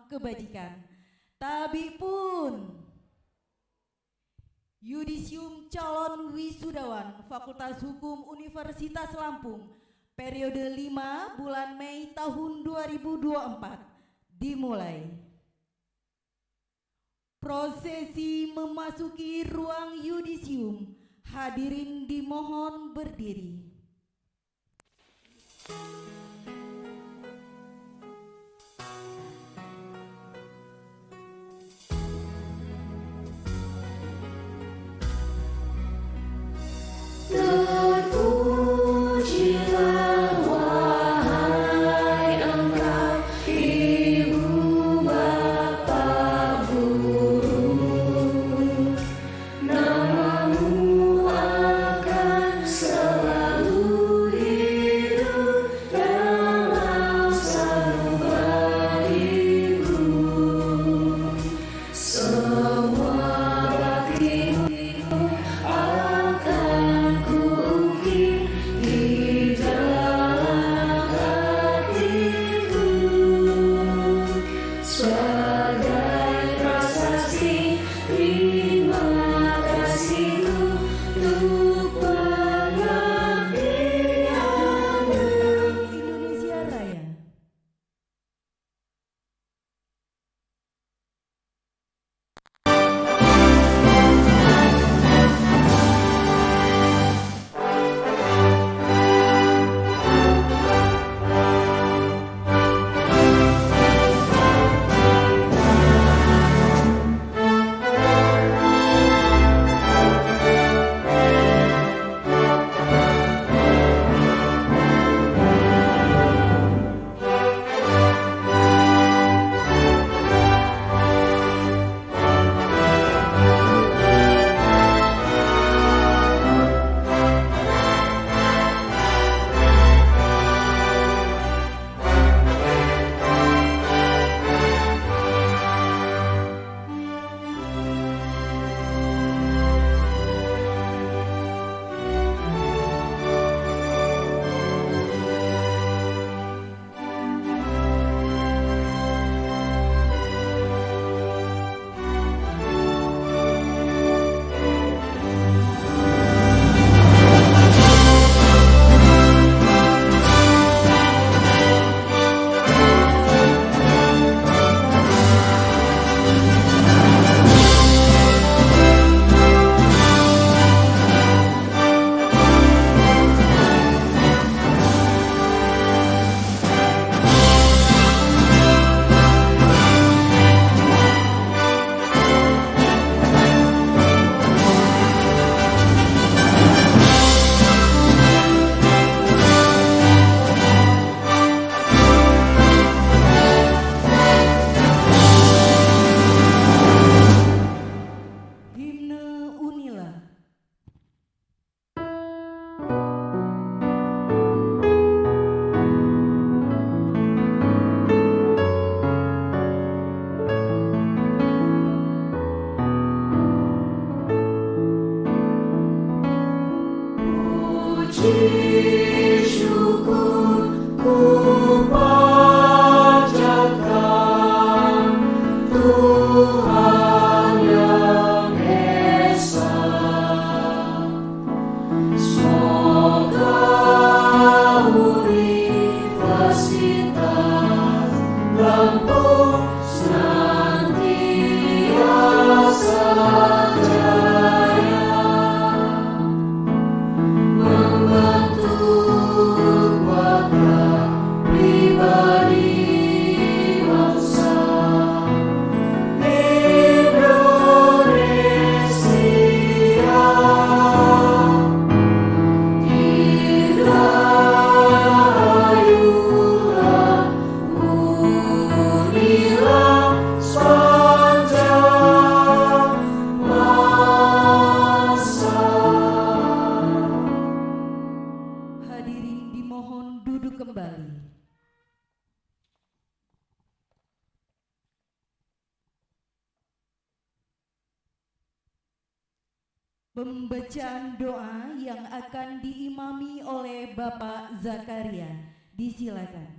kebajikan. Tabi pun Yudisium calon wisudawan Fakultas Hukum Universitas Lampung periode 5 bulan Mei tahun 2024 dimulai. Prosesi memasuki ruang yudisium, hadirin dimohon berdiri. Pembacaan doa yang akan diimami oleh Bapak Zakaria. Disilakan.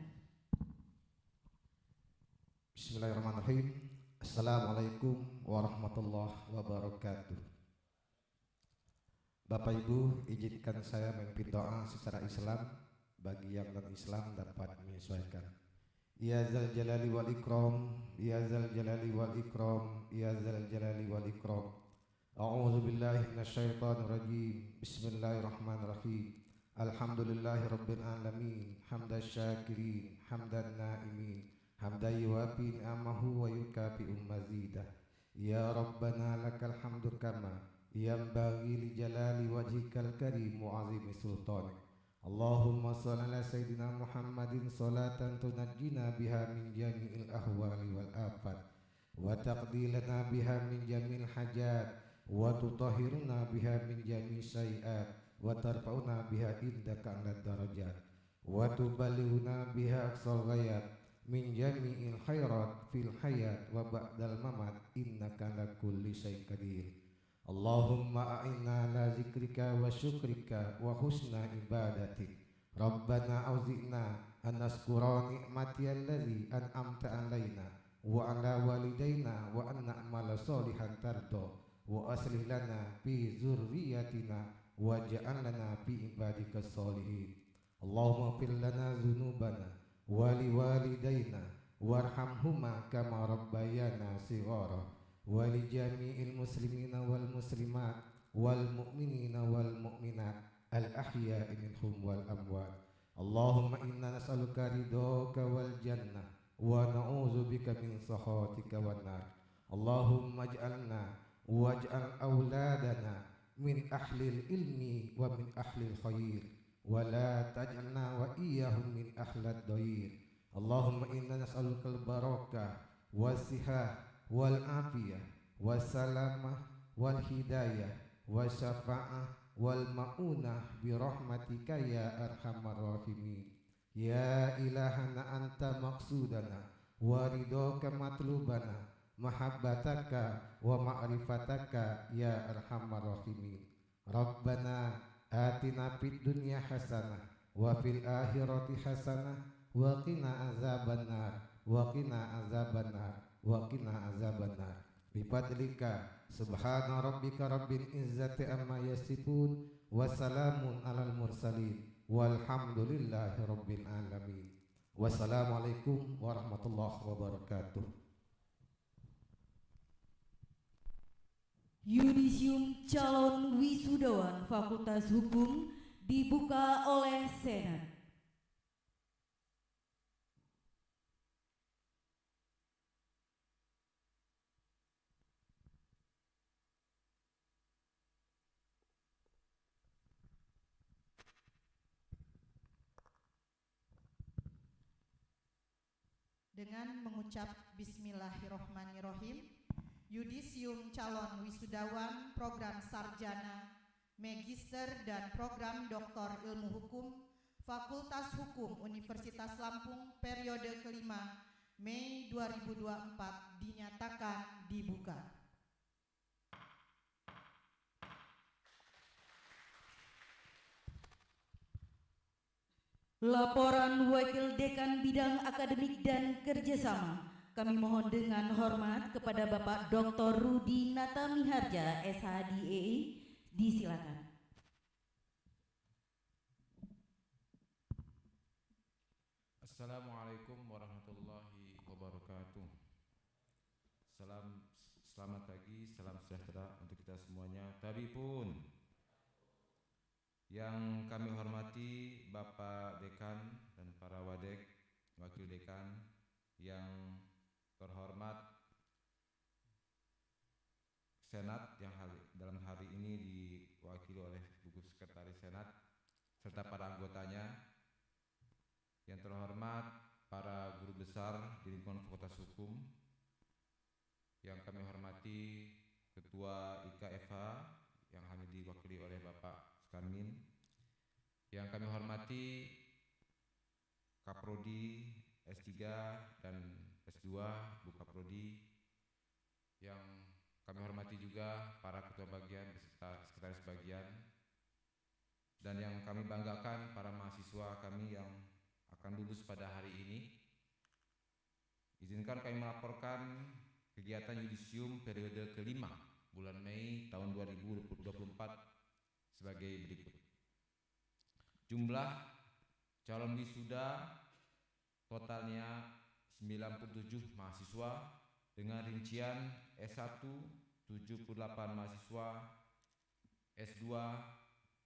Bismillahirrahmanirrahim. Assalamualaikum warahmatullahi wabarakatuh. Bapak Ibu, izinkan saya memimpin doa secara Islam bagi yang non-Islam dapat menyesuaikan. Ya zal jalali wal ikram, ya zal jalali wal ikram, ya zal jalali wal ikram. A'udzu billahi minasyaitonir rajim. Bismillahirrahmanirrahim. Alhamdulillahirabbil alamin, hamdasy syakirin, hamdan naimin, hamdan yuwafi ni'amahu wa yukafi'u mazidah. Ya Rabbana lakal hamdu kama yanbaghi li jalali wajhikal karim wa 'azimi sultanik. Allahumma shalli ala sayyidina Muhammadin salatan tunajjina biha min jami'il ahwali wal afat wa taqdi lana biha min jami'il hajat wa tutahhiruna biha min jami'i sayiat wa tarfa'una biha indaka 'ala darajat wa tuballighuna biha aqsal ghayat min jami'il khairat fil hayat wa ba'dal mamat innaka ala kulli syai'in qadir. Allahumma a'inna ala zikrika wa syukrika wa husna ibadatik. Rabbana auzi'na an naskura ni'mati allazi an'amta alaina wa ala walidayna wa an na'mala salihan tardo wa aslih lana fi zurriyatina wa ja'al lana fi ibadika salihin. Allahumma fir lana dzunubana wa liwalidayna warhamhuma kama rabbayana shighara wa li jami'il muslimina wal muslimat wal mu'minina wal mu'minat al ahya'i minhum wal amwat. Allahumma inna nas'aluka ridhaka wal jannah wa na'udzubika min sakhatika wan nar. Allahumma ij'alna waj'al auladana min ahlil ilmi wa min ahlil khair wa la taj'alna wa iyyahum min ahlad dhair. Allahumma inna nas'aluka al barakah wasihah wal afiyah wassalamah wal hidayah wasyafa'ah wal ma'unah bi rahmatika ya arhamar rahimin. Ya ilahana anta maqsudana wa ridhaka matlubana mahabbataka wa ma'rifataka ya arhamar rahimin. Rabbana atina fid dunya hasanah wa fil akhirati hasanah wa qina azabannar wa qina azabannar wa qina azabannar. Bifadlika subhana rabbika rabbil izzati amma yasifun wa salamun alal mursalin walhamdulillahi rabbil alamin. Wassalamualaikum warahmatullahi wabarakatuh. Yudisium calon wisudawan Fakultas Hukum dibuka oleh Senat. Dengan mengucap Bismillahirrohmanirrohim, Yudisium calon wisudawan program sarjana, magister dan program doktor ilmu hukum Fakultas Hukum Universitas Lampung periode kelima Mei 2024 dinyatakan dibuka. Laporan Wakil Dekan Bidang Akademik dan Kerjasama. Kami mohon dengan hormat kepada Bapak Dr. Rudi Natamiharja, SHDE, disilakan. Assalamualaikum warahmatullahi wabarakatuh. Selamat pagi, salam sejahtera untuk kita semuanya. Tabipun. Yang kami hormati Bapak Dekan dan para wadek, Wakil Dekan, yang terhormat Senat yang dalam hari ini diwakili oleh Buku Sekretaris Senat serta para anggotanya, yang terhormat para guru besar di lingkungan Fakultas Hukum, yang kami hormati Ketua IKFH yang kami diwakili oleh Bapak Karmin, yang kami hormati Kaprodi S3 dan S2 Bu Kaprodi, yang kami hormati juga para ketua bagian beserta sekretaris bagian, dan yang kami banggakan para mahasiswa kami yang akan lulus pada hari ini, Izinkan kami melaporkan kegiatan yudisium periode kelima bulan Mei tahun 2024 sebagai berikut. Jumlah calon wisuda totalnya 97 mahasiswa dengan rincian S1 78 mahasiswa, S2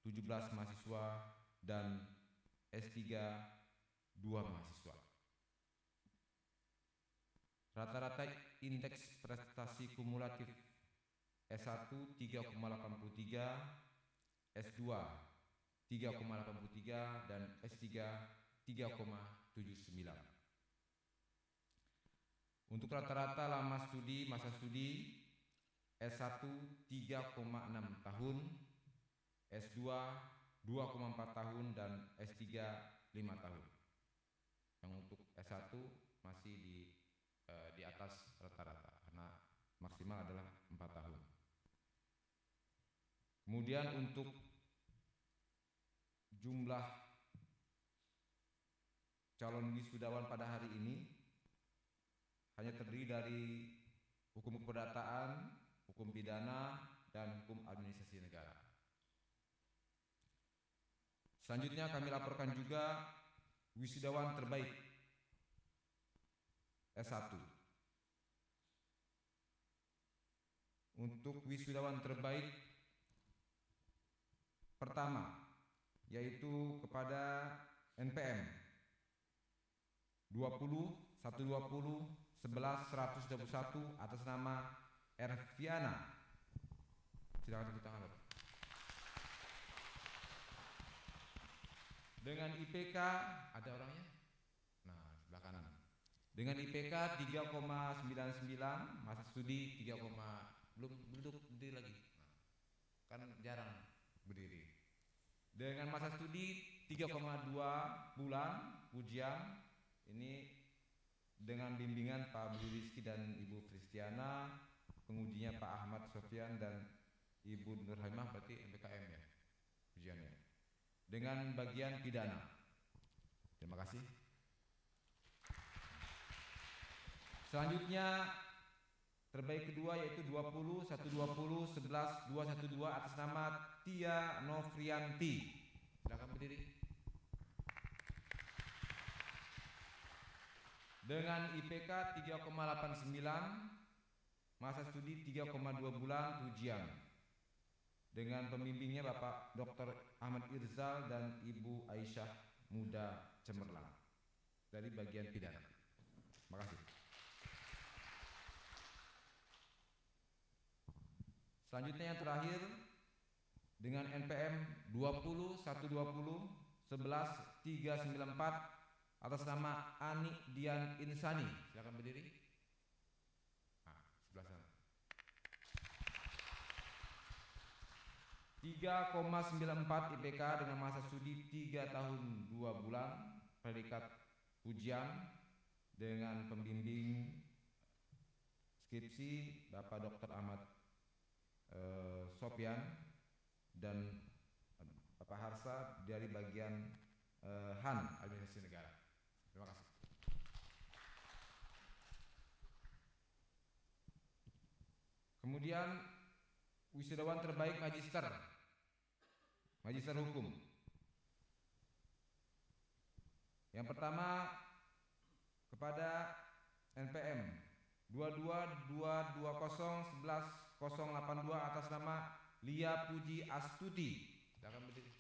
17 mahasiswa, dan S3 2 mahasiswa. Rata-rata indeks prestasi kumulatif S1 3,83, S2 3,83, dan S3 3,79. Untuk rata-rata lama studi masa studi S1 3,6 tahun, S2 2,4 tahun, dan S3 5 tahun. Yang untuk S1 masih di atas rata-rata karena maksimal adalah 4 tahun. Kemudian untuk jumlah calon wisudawan pada hari ini hanya terdiri dari hukum keperdataan, hukum pidana, dan hukum administrasi negara. Selanjutnya kami laporkan juga wisudawan terbaik S1. Untuk wisudawan terbaik pertama yaitu kepada NPM 20 120 11 121 atas nama Erviana. Silakan tepuk tangan, Bapak. Dengan IPK ada orangnya? Nah, sebelah kanan. Dengan IPK 3,99, masa studi 3, belum duduk berdiri lagi. Nah, kan jarang berdiri. Dengan masa studi 3,2 bulan ujian ini dengan bimbingan Pak Budi Rizky dan Ibu Kristiana, pengujinya Pak Ahmad Sofyan dan Ibu Nurhaimah, berarti MPKM ya ujiannya. Dengan bagian pidana. Terima kasih. Selanjutnya terbaik kedua yaitu 20 120 11 212 atas nama Tia Novrianti. Silakan berdiri. Dengan IPK 3,89, masa studi 3,2 bulan ujian. Dengan pembimbingnya Bapak Dr. Ahmad Irzal dan Ibu Aisyah Muda Cemerlang dari bagian pidana. Terima kasih. Selanjutnya yang terakhir dengan NPM 20 120 11 394 atas nama Ani Dian Insani. Silakan berdiri. Nah, sebelah sana. 3,94 IPK dengan masa studi 3 tahun 2 bulan, predikat ujian dengan pembimbing skripsi Bapak Dr. Ahmad Sofyan dan Bapak Harsa dari bagian HAN Administrasi Negara. Terima kasih. Kemudian wisudawan terbaik magister hukum. Yang pertama kepada NPM 222011 atas nama Lia Puji Astuti. Silakan berdiri.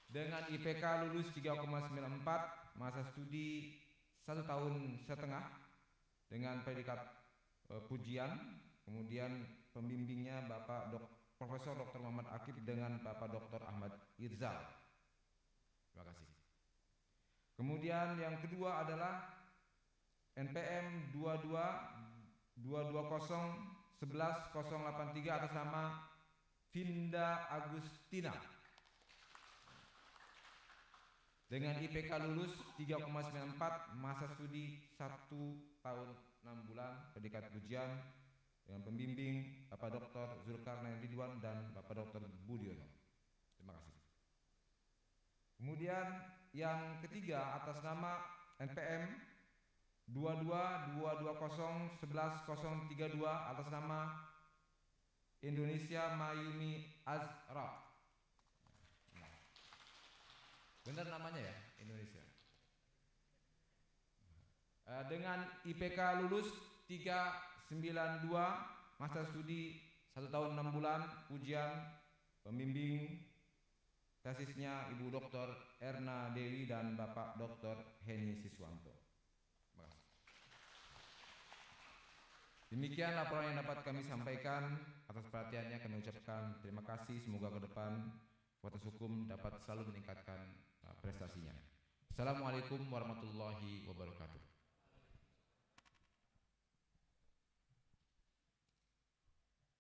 Dengan IPK lulus 3,94, masa studi 1,5 tahun dengan predikat pujian, kemudian pembimbingnya Bapak Profesor Dr. Muhammad Akib dengan Bapak Dr. Ahmad Irzal. Terima kasih. Kemudian yang kedua adalah NPM 2220111083 atas nama Vinda Agustina. Dengan IPK lulus 3,94, masa studi 1 tahun 6 bulan, predikat ujian dengan pembimbing Bapak Dr. Zulkarnain Ridwan dan Bapak Dr. Budiono. Terima kasih. Kemudian yang ketiga atas nama NPM 22-220-11-032 atas nama Indonesia Mayumi Azra. Benar namanya ya, Indonesia. Dengan IPK lulus 392, masa studi 1 tahun 6 bulan, ujian pembimbing tesisnya Ibu Dr. Erna Dewi dan Bapak Dr. Heni Siswanto. Terima kasih. Demikian laporan yang dapat kami sampaikan. Atas perhatiannya kami ucapkan terima kasih. Semoga ke depan Fakultas Hukum dapat selalu meningkatkan prestasinya. Assalamualaikum warahmatullahi wabarakatuh.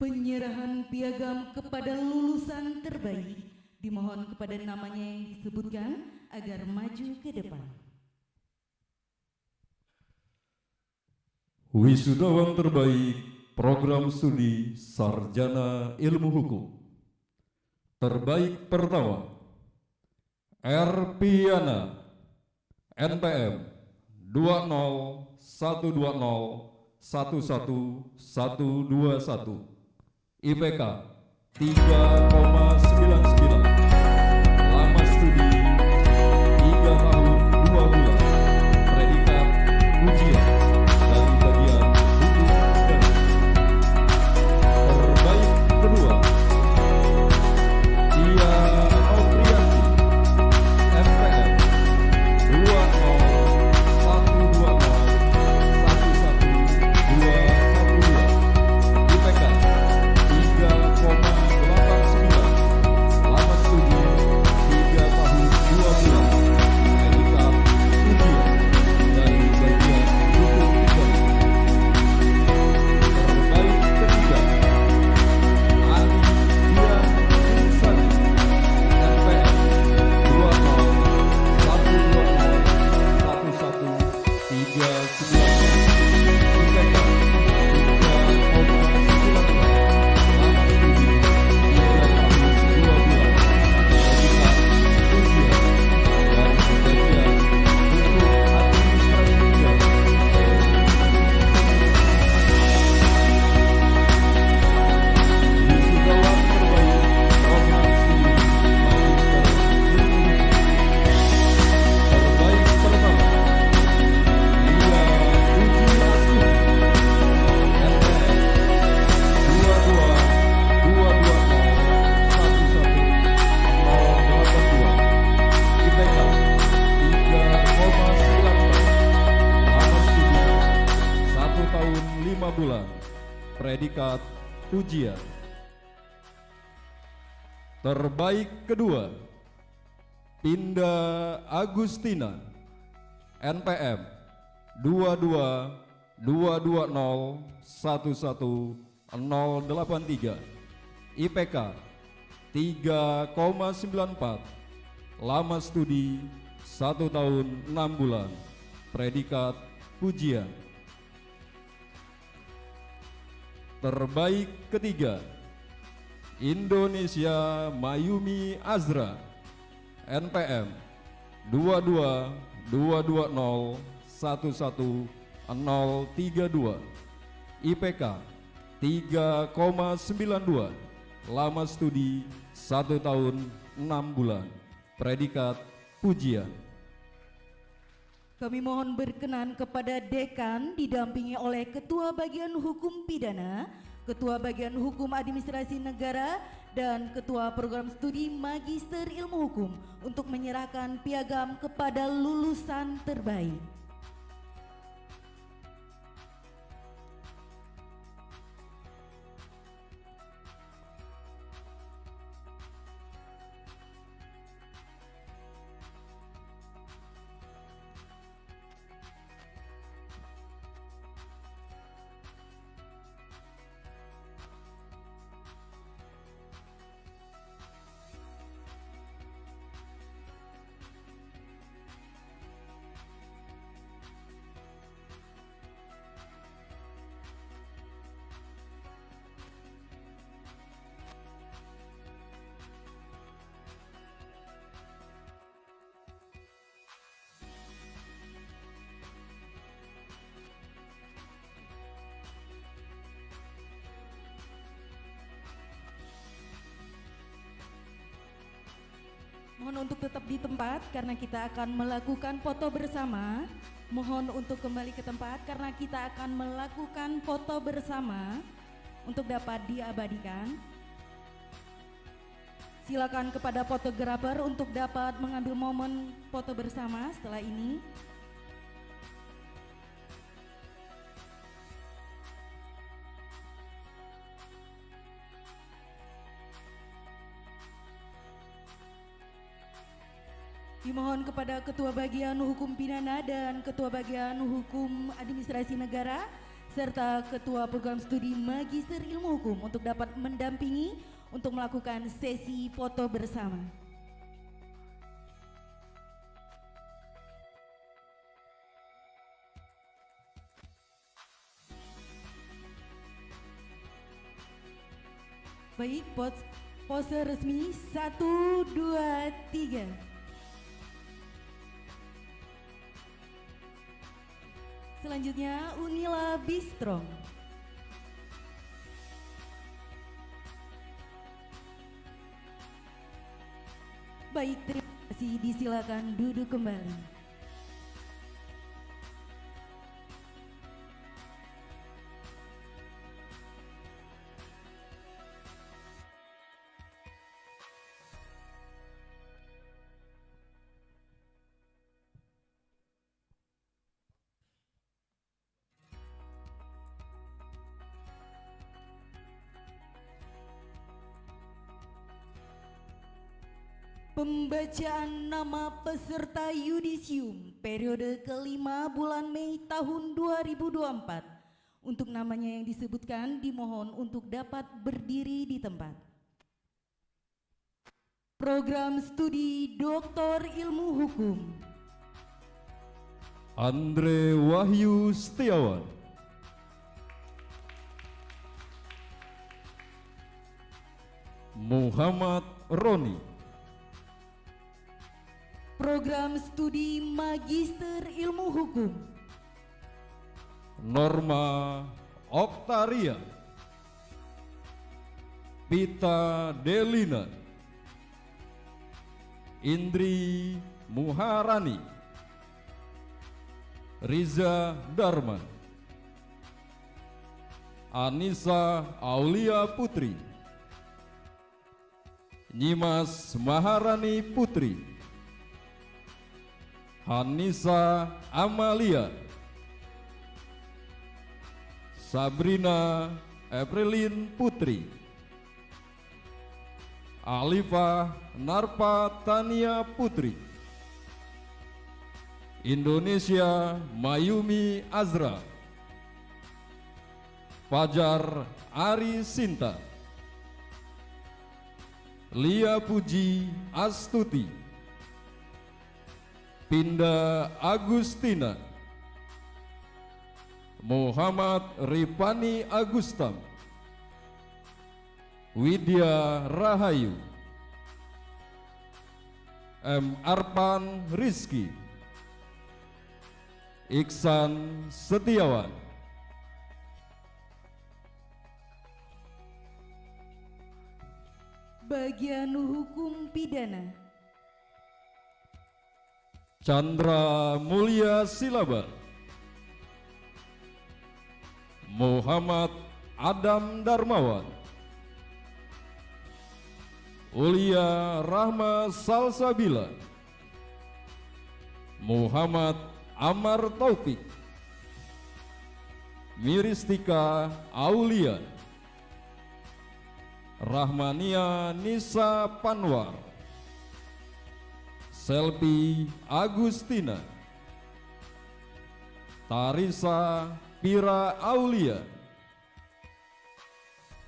Penyerahan piagam kepada lulusan terbaik, dimohon kepada namanya yang disebutkan agar maju ke depan. Wisudawan terbaik program studi Sarjana Ilmu Hukum. Terbaik pertama, R. Piana, NPM 20120111121, IPK 3,99, lama studi 3 tahun 2 bulan, predikat ujian dari bagian hukum pidana. Terbaik kedua, Tia Noprianti, MPM 201201112, IPK 3,89, lama studi 3 tahun 2 bulan, predikat ujian dari bagian hukum pidana. Terbaik ketiga, Ali Dian Insani, MPM 201201139, IPK 5 bulan, predikat ujian. Terbaik kedua, Pinda Agustina, NPM 22220111083, IPK 3,94, lama studi 1 tahun 6 bulan, predikat ujian. Terbaik ketiga, Indonesia Mayumi Azra, NPM 22220111032, IPK 3,92, lama studi 1 tahun 6 bulan, predikat ujian. Kami mohon berkenan kepada Dekan didampingi oleh Ketua Bagian Hukum Pidana, Ketua Bagian Hukum Administrasi Negara, dan Ketua Program Studi Magister Ilmu Hukum untuk menyerahkan piagam kepada lulusan terbaik. Mohon untuk tetap di tempat karena kita akan melakukan foto bersama. Mohon untuk kembali ke tempat karena kita akan melakukan foto bersama untuk dapat diabadikan. Silakan kepada fotografer untuk dapat mengambil momen foto bersama setelah ini. Dimohon kepada Ketua Bagian Hukum Pidana dan Ketua Bagian Hukum Administrasi Negara serta Ketua Program Studi Magister Ilmu Hukum untuk dapat mendampingi untuk melakukan sesi foto bersama. Baik, pose resmi 1, 2, 3. Selanjutnya Unila Bistro. Baik, terima kasih, disilakan duduk kembali. Pembacaan nama peserta yudisium periode kelima bulan Mei tahun 2024. Untuk namanya yang disebutkan dimohon untuk dapat berdiri di tempat. Program Studi Doktor Ilmu Hukum Andre Wahyu Setiawan. Muhammad Roni. Program Studi Magister Ilmu Hukum Norma Oktaria. Pita Delina. Indri Muharani. Riza Darman. Anissa Aulia Putri. Nyimas Maharani Putri. Hanisa Amalia. Sabrina Aprilin Putri. Alifah Narpa Tania Putri. Indonesia Mayumi Azra. Fajar Ari Sinta. Lia Puji Astuti. Pinda Agustina. Muhammad Ripani Agustam. Widya Rahayu. M. Arpan Rizki. Iksan Setiawan. Bagian Hukum Pidana Chandra Mulya Silaban. Muhammad Adam Darmawan. Ulia Rahma Salsabila. Muhammad Amar Taufik. Miristika Aulia. Rahmania Nisa Panwar. Selvi Agustina. Tarisa Pira Aulia.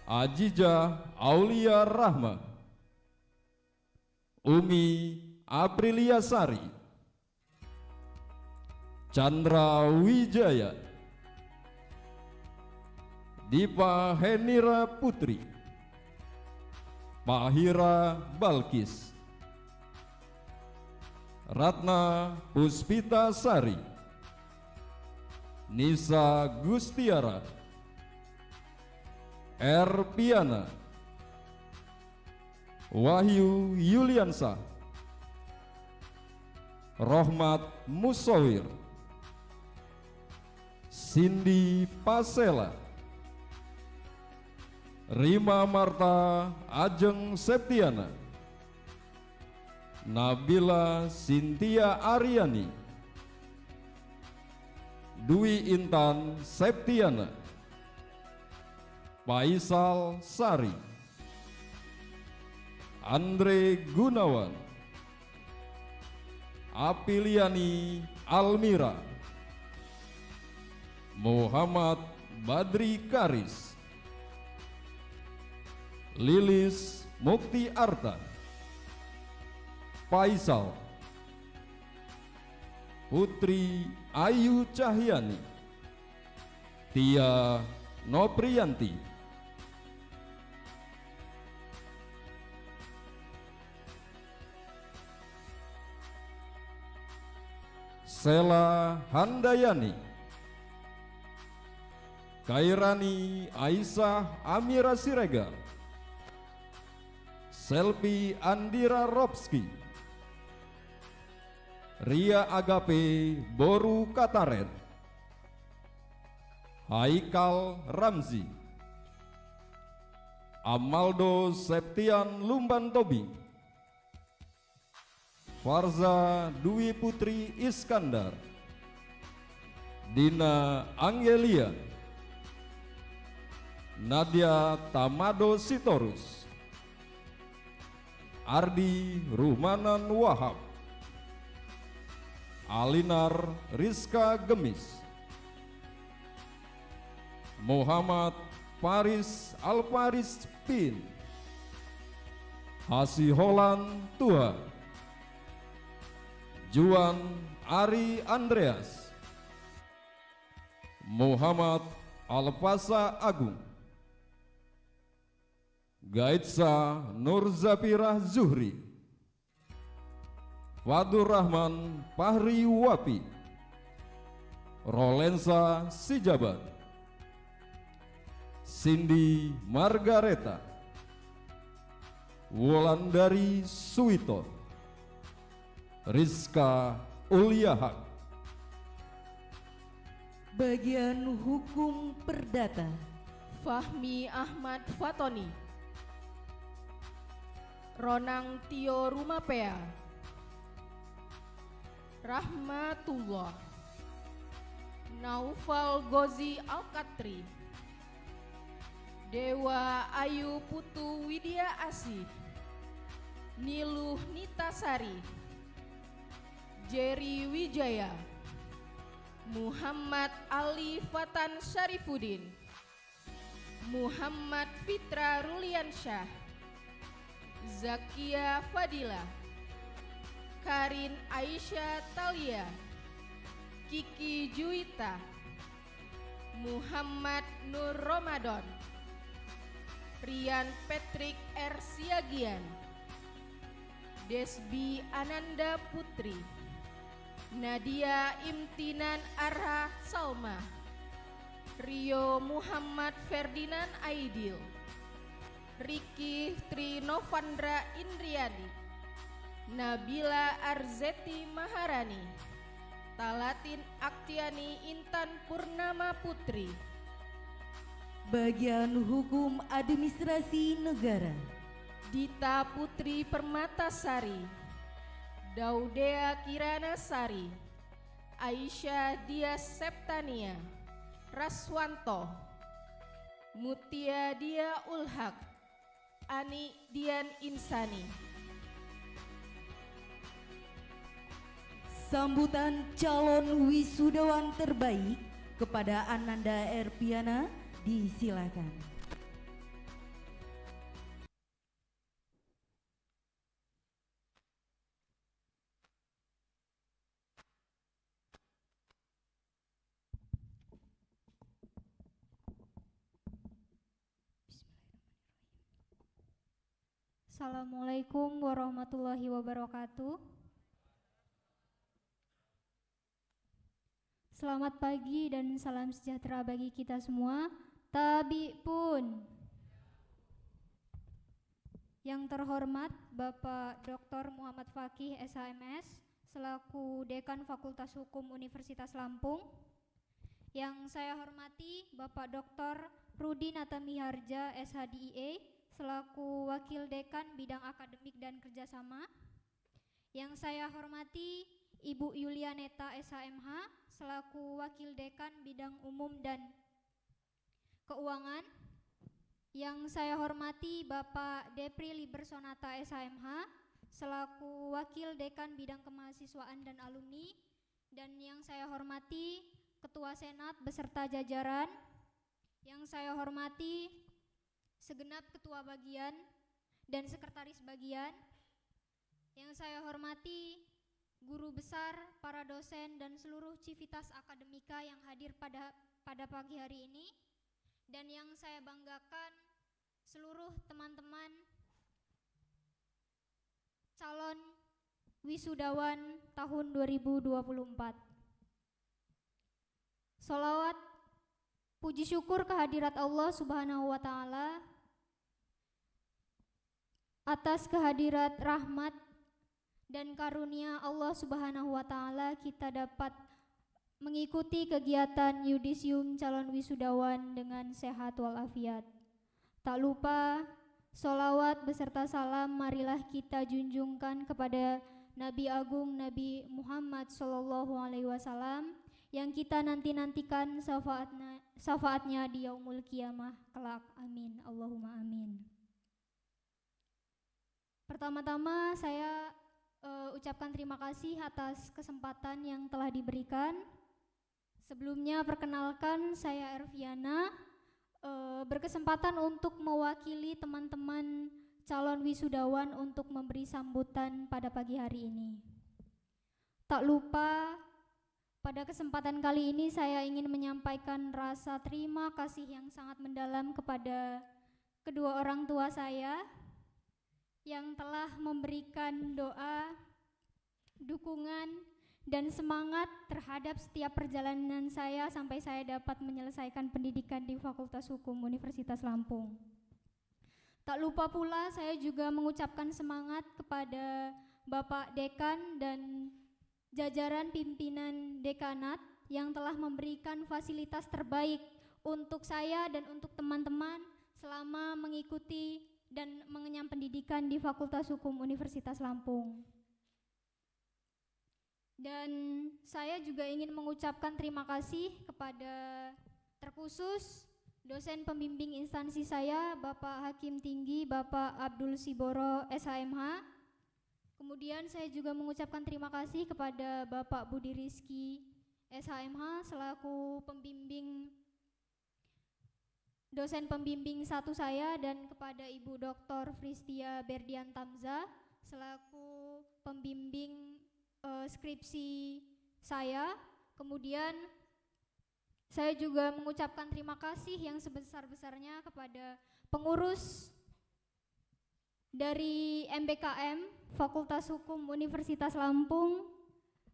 Ajija Aulia Rahma. Umi Aprilia Sari. Chandra Wijaya. Dipa Henira Putri. Mahira Balkis. Ratna Puspita Sari. Nisa Gustiara. Piana. Wahyu Yuliansa. Rohmat Musawir, Cindy Pasela, Rima Marta Ajeng Septiana, Nabila Cynthia Aryani, Dwi Intan Septiana, Faisal Sari, Andre Gunawan, Apiliani Almira, Muhammad Badri Karis, Lilis Mukti Arta, Faisal, Putri Ayu Cahyani, Tia Nopriyanti, Sela Handayani, Kairani Aisyah Amira Siregar, Selvi Andira Robski, Ria Agape Boru Kataret, Haikal Ramzi, Amaldo Septian Lumban Tobing, Farza Dwi Putri Iskandar, Dina Angelia, Nadia Tamado Sitorus, Ardi Rumanan Wahab, Alinar Rizka Gemis, Muhammad Faris Alfaris Pin, Hasiholan Tuhan, Juan Ari Andreas, Muhammad Alfasa Agung, Gaitsa Nur Zapirah Zuhri, Fadur Rahman Fahri Wapi, Rolensa Sijabat, Cindy Margareta, Wulandari Suwito, Rizka Uliahak. Bagian Hukum Perdata, Fahmi Ahmad Fatoni, Ronang Tio Rumapea, Rahmatullah, Naufal Gozi Alkatri, Dewa Ayu Putu Widya Asih, Niluh Nitasari, Jerry Wijaya, Muhammad Ali Fatan Syarifuddin, Muhammad Fitra Ruliansyah, Zakia Fadila, Karin Aisyah Talia, Kiki Juwita, Muhammad Nur Ramadan, Rian Patrick R. Siagian, Desbi Ananda Putri, Nadia Imtinan Arha Salma, Rio Muhammad Ferdinand Aidil, Riki Trinovandra Indriani, Nabila Arzeti Maharani, Talatin Aktiani Intan Purnama Putri. Bagian Hukum Administrasi Negara, Dita Putri Permatasari, Daudea Kirana Sari, Aisyah Dias Septania, Raswanto, Mutia Dia Ulhak, Ani Dian Insani. sambutan calon wisudawan terbaik kepada Ananda Erpiana disilakan. Assalamualaikum warahmatullahi wabarakatuh. Selamat pagi dan salam sejahtera bagi kita semua. Tabi pun. Yang terhormat Bapak Dr. Muhammad Fakih SHMS selaku Dekan Fakultas Hukum Universitas Lampung. Yang saya hormati Bapak Dr. Rudi Natamiharja SHDIE selaku Wakil Dekan Bidang Akademik dan Kerjasama. Yang saya hormati Ibu Yulianeta SHMH selaku Wakil Dekan Bidang Umum dan Keuangan. Yang saya hormati Bapak Depri Libersonata SHMH selaku Wakil Dekan Bidang Kemahasiswaan dan Alumni. Dan yang saya hormati Ketua Senat beserta jajaran. Yang saya hormati segenap ketua bagian dan sekretaris bagian. Yang saya hormati guru besar, para dosen dan seluruh civitas akademika yang hadir pada pagi hari ini. Dan yang saya banggakan seluruh teman-teman calon wisudawan tahun 2024. Sholawat puji syukur kehadirat Allah Subhanahu wa Ta'ala atas kehadirat rahmat dan karunia Allah Subhanahu wa Ta'ala kita dapat mengikuti kegiatan yudisium calon wisudawan dengan sehat walafiat. Tak lupa sholawat beserta salam marilah kita junjungkan kepada Nabi Agung Nabi Muhammad SAW yang kita nantikan syafaatnya di yaumul kiamah kelak. Amin. Allahumma amin. Pertama-tama saya ucapkan terima kasih atas kesempatan yang telah diberikan. Sebelumnya perkenalkan saya Erviana, berkesempatan untuk mewakili teman-teman calon wisudawan untuk memberi sambutan pada pagi hari ini. Tak lupa pada kesempatan kali ini saya ingin menyampaikan rasa terima kasih yang sangat mendalam kepada kedua orang tua saya yang telah memberikan doa, dukungan, dan semangat terhadap setiap perjalanan saya sampai saya dapat menyelesaikan pendidikan di Fakultas Hukum Universitas Lampung. Tak lupa pula saya juga mengucapkan semangat kepada Bapak Dekan dan jajaran pimpinan dekanat yang telah memberikan fasilitas terbaik untuk saya dan untuk teman-teman selama mengikuti dan mengenyam pendidikan di Fakultas Hukum Universitas Lampung. Dan saya juga ingin mengucapkan terima kasih kepada terkhusus dosen pembimbing instansi saya, Bapak Hakim Tinggi, Bapak Abdul Siboro SHMH. Kemudian saya juga mengucapkan terima kasih kepada Bapak Budi Rizky SHMH selaku dosen pembimbing satu saya, dan kepada Ibu Dr. Fristia Berdian Tamza selaku pembimbing skripsi saya. Kemudian saya juga mengucapkan terima kasih yang sebesar-besarnya kepada pengurus dari MBKM Fakultas Hukum Universitas Lampung,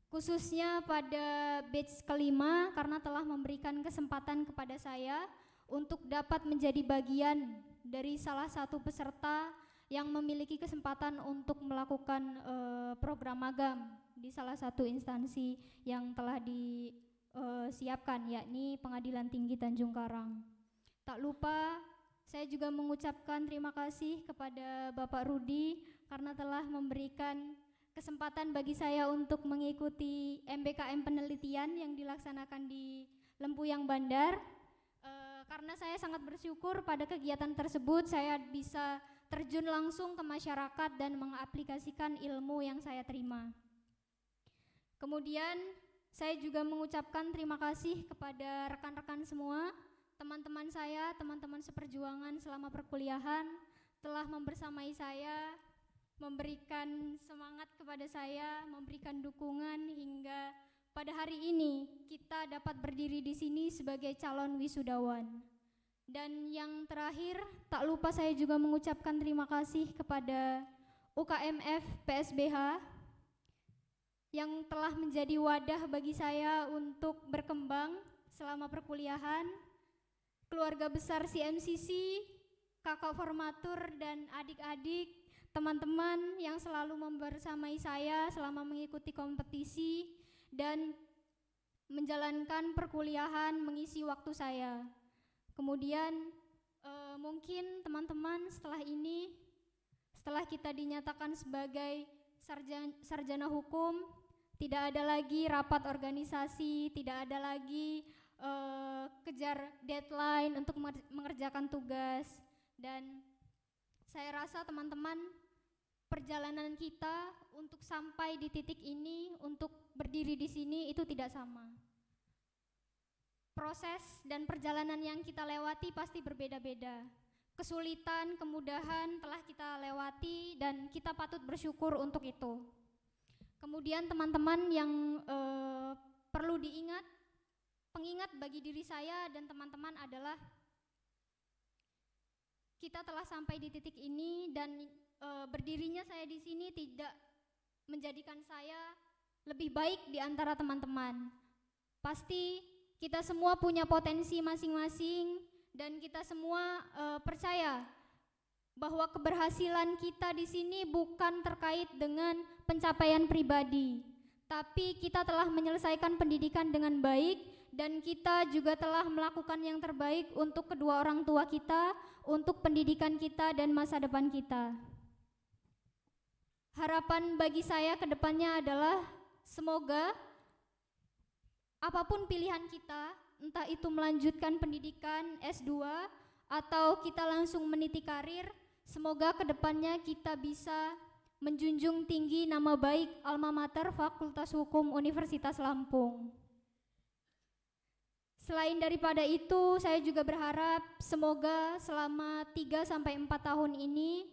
khususnya pada batch kelima karena telah memberikan kesempatan kepada saya untuk dapat menjadi bagian dari salah satu peserta yang memiliki kesempatan untuk melakukan program magang di salah satu instansi yang telah disiapkan, yakni Pengadilan Tinggi Tanjung Karang. Tak lupa saya juga mengucapkan terima kasih kepada Bapak Rudi karena telah memberikan kesempatan bagi saya untuk mengikuti MBKM penelitian yang dilaksanakan di Lempuyang Bandar. Karena saya sangat bersyukur pada kegiatan tersebut saya bisa terjun langsung ke masyarakat dan mengaplikasikan ilmu yang saya terima. Kemudian saya juga mengucapkan terima kasih kepada rekan-rekan semua, teman-teman saya, teman-teman seperjuangan selama perkuliahan telah membersamai saya, memberikan semangat kepada saya, memberikan dukungan hingga pada hari ini kita dapat berdiri di sini sebagai calon wisudawan. Dan yang terakhir, tak lupa saya juga mengucapkan terima kasih kepada UKMF PSBH yang telah menjadi wadah bagi saya untuk berkembang selama perkuliahan, keluarga besar CMCC, kakak formatur dan adik-adik, teman-teman yang selalu membersamai saya selama mengikuti kompetisi dan menjalankan perkuliahan mengisi waktu saya. Kemudian mungkin teman-teman setelah kita dinyatakan sebagai sarjana hukum, tidak ada lagi rapat organisasi, tidak ada lagi kejar deadline untuk mengerjakan tugas. Dan saya rasa teman-teman, perjalanan kita untuk sampai di titik ini, untuk berdiri di sini itu tidak sama. Proses dan perjalanan yang kita lewati pasti berbeda-beda. Kesulitan, kemudahan telah kita lewati dan kita patut bersyukur untuk itu. Kemudian teman-teman yang perlu diingat, pengingat bagi diri saya dan teman-teman adalah kita telah sampai di titik ini dan berdirinya saya di sini tidak menjadikan saya lebih baik di antara teman-teman. Pasti kita semua punya potensi masing-masing dan kita semua percaya bahwa keberhasilan kita di sini bukan terkait dengan pencapaian pribadi, tapi kita telah menyelesaikan pendidikan dengan baik dan kita juga telah melakukan yang terbaik untuk kedua orang tua kita, untuk pendidikan kita dan masa depan kita. Harapan bagi saya ke depannya adalah semoga apapun pilihan kita, entah itu melanjutkan pendidikan S2 atau kita langsung meniti karir, semoga kedepannya kita bisa menjunjung tinggi nama baik Alma Mater Fakultas Hukum Universitas Lampung. Selain daripada itu, saya juga berharap semoga selama 3-4 tahun ini,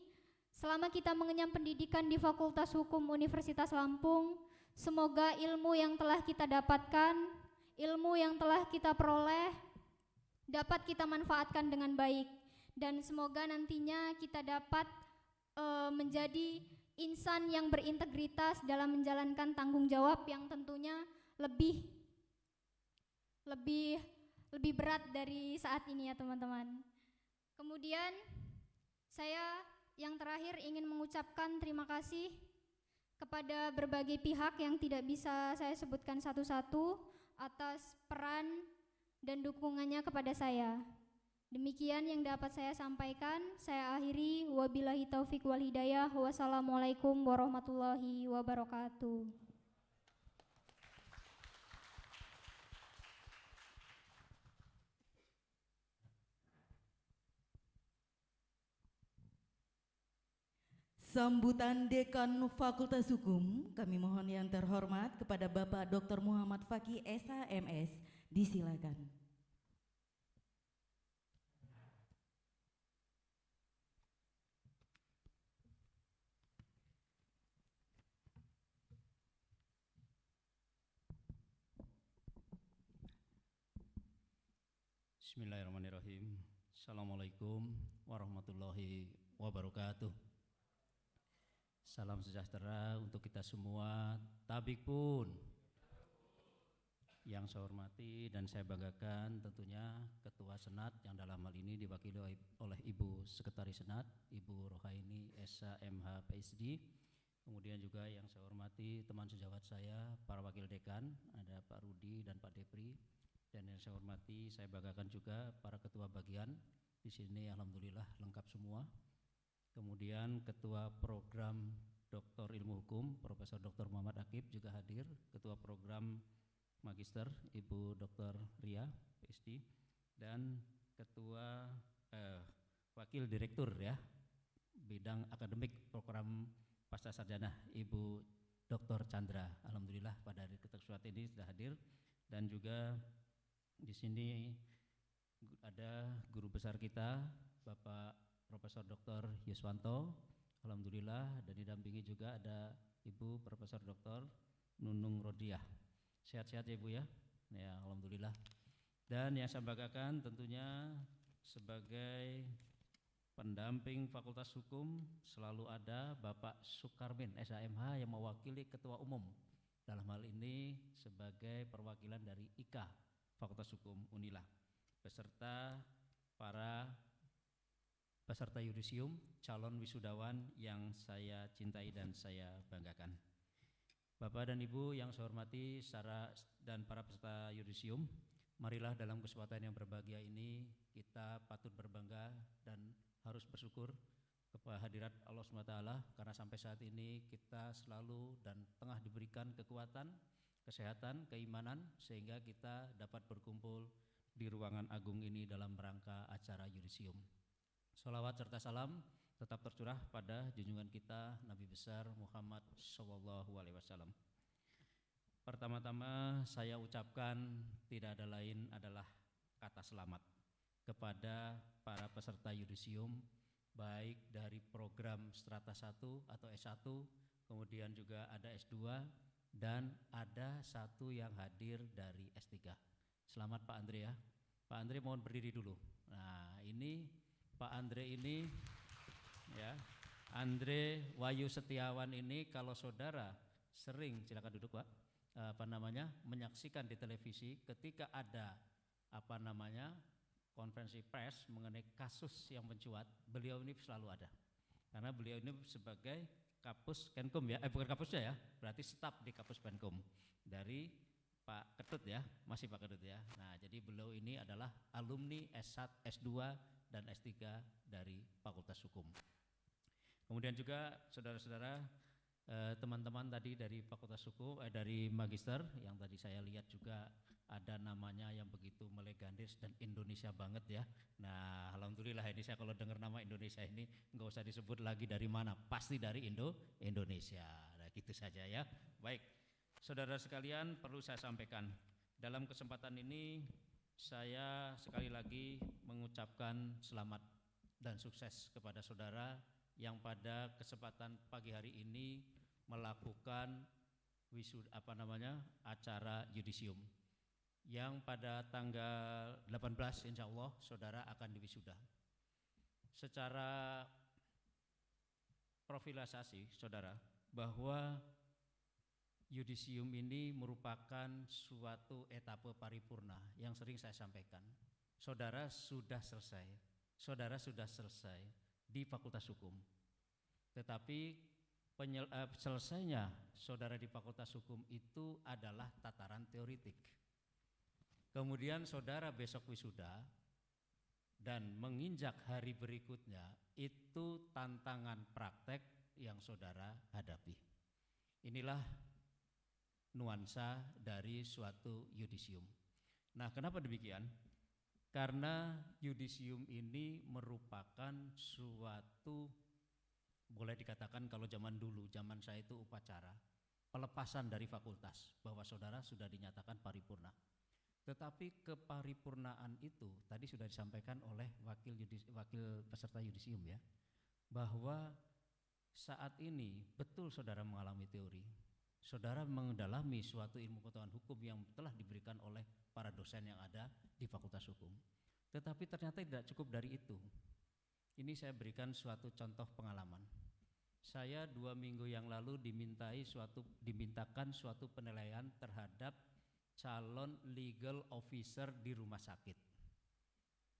selama kita mengenyam pendidikan di Fakultas Hukum Universitas Lampung, semoga ilmu yang telah kita dapatkan, ilmu yang telah kita peroleh dapat kita manfaatkan dengan baik, dan semoga nantinya kita dapat menjadi insan yang berintegritas dalam menjalankan tanggung jawab yang tentunya lebih berat dari saat ini ya teman-teman. Kemudian saya yang terakhir ingin mengucapkan terima kasih kepada berbagai pihak yang tidak bisa saya sebutkan satu-satu atas peran dan dukungannya kepada saya. Demikian yang dapat saya sampaikan. Saya akhiri, wabillahi taufik wal hidayah. Wassalamualaikum warahmatullahi wabarakatuh. Sambutan Dekan Fakultas Hukum, kami mohon yang terhormat kepada Bapak Dr. Muhammad Fakih SHMS, disilakan. Bismillahirrahmanirrahim. Assalamualaikum warahmatullahi wabarakatuh. Salam sejahtera untuk kita semua. Tabik pun. Yang saya hormati dan saya banggakan tentunya Ketua Senat yang dalam hal ini diwakili oleh Ibu Sekretaris Senat, Ibu Rohaini SHMH PhD. Kemudian juga yang saya hormati teman sejawat saya, para wakil dekan, ada Pak Rudi dan Pak Depri. Dan yang saya hormati, saya banggakan juga para ketua bagian. Di sini alhamdulillah lengkap semua. Kemudian Ketua Program Dr. Ilmu Hukum, Profesor Dr. Muhammad Akib juga hadir. Ketua Program Magister, Ibu Dr. Ria, PhD. Dan Ketua Wakil Direktur ya, bidang akademik program Pasca Sarjana, Ibu Dr. Chandra. Alhamdulillah pada hari kesempatan ini sudah hadir. Dan juga di sini ada guru besar kita, Bapak Profesor Dr. Yuswanto, alhamdulillah, dan didampingi juga ada Ibu Profesor Dr. Nunung Rodiah. Sehat-sehat ya Ibu ya? Ya, alhamdulillah. Dan yang saya banggakan tentunya sebagai pendamping Fakultas Hukum selalu ada Bapak Sukarmin SHMH yang mewakili Ketua Umum. Dalam hal ini sebagai perwakilan dari IKA Fakultas Hukum Unila, beserta para peserta yudisium, calon wisudawan yang saya cintai dan saya banggakan. Bapak dan Ibu yang saya hormati dan para peserta yudisium, marilah dalam kesempatan yang berbahagia ini kita patut berbangga dan harus bersyukur kepada hadirat Allah SWT karena sampai saat ini kita selalu dan tengah diberikan kekuatan, kesehatan, keimanan sehingga kita dapat berkumpul di ruangan agung ini dalam rangka acara yudisium. Sholawat serta salam tetap tercurah pada junjungan kita Nabi besar Muhammad SAW. Pertama-tama saya ucapkan tidak ada lain adalah kata selamat kepada para peserta yudisium baik dari program Strata 1 atau S1, kemudian juga ada S2 dan ada satu yang hadir dari S3. Selamat Pak Andre ya. Pak Andre mohon berdiri dulu. Nah, ini Pak Andre ini ya, Andre Wahyu Setiawan ini kalau saudara sering, silakan duduk Pak, menyaksikan di televisi ketika ada konferensi pers mengenai kasus yang mencuat, beliau ini selalu ada. Karena beliau ini sebagai Kapus Penkum ya, bukan kapusnya ya, berarti staf di Kapus Penkum dari Pak Ketut ya, masih Pak Ketut ya. Nah, jadi beliau ini adalah alumni S1, S2 dan S3 dari Fakultas Hukum. Kemudian juga saudara-saudara, teman-teman tadi dari Fakultas Hukum, dari Magister yang tadi saya lihat juga ada namanya yang begitu melegendaris dan Indonesia banget ya. Nah, alhamdulillah ini saya kalau dengar nama Indonesia ini nggak usah disebut lagi dari mana, pasti dari Indonesia. Nah, gitu saja ya. Baik, saudara sekalian, perlu saya sampaikan dalam kesempatan ini saya sekali lagi mengucapkan selamat dan sukses kepada saudara yang pada kesempatan pagi hari ini melakukan acara yudisium yang pada tanggal 18 insya Allah saudara akan diwisuda. Secara profilisasi saudara bahwa yudisium ini merupakan suatu etape paripurna yang sering saya sampaikan. Saudara sudah selesai di Fakultas Hukum. Tetapi selesainya saudara di Fakultas Hukum itu adalah tataran teoritik. Kemudian saudara besok wisuda dan menginjak hari berikutnya itu tantangan praktek yang saudara hadapi. Inilah nuansa dari suatu yudisium. Nah, kenapa demikian? Karena yudisium ini merupakan suatu, boleh dikatakan kalau zaman dulu, zaman saya itu upacara, pelepasan dari fakultas, bahwa saudara sudah dinyatakan paripurna. Tetapi keparipurnaan itu tadi sudah disampaikan oleh wakil peserta yudisium ya, bahwa saat ini betul saudara mengalami teori, saudara mendalami suatu ilmu pengetahuan hukum yang telah diberikan oleh para dosen yang ada di Fakultas Hukum. Tetapi ternyata tidak cukup dari itu. Ini saya berikan suatu contoh pengalaman. Saya 2 minggu yang lalu dimintakan suatu penilaian terhadap calon legal officer di rumah sakit.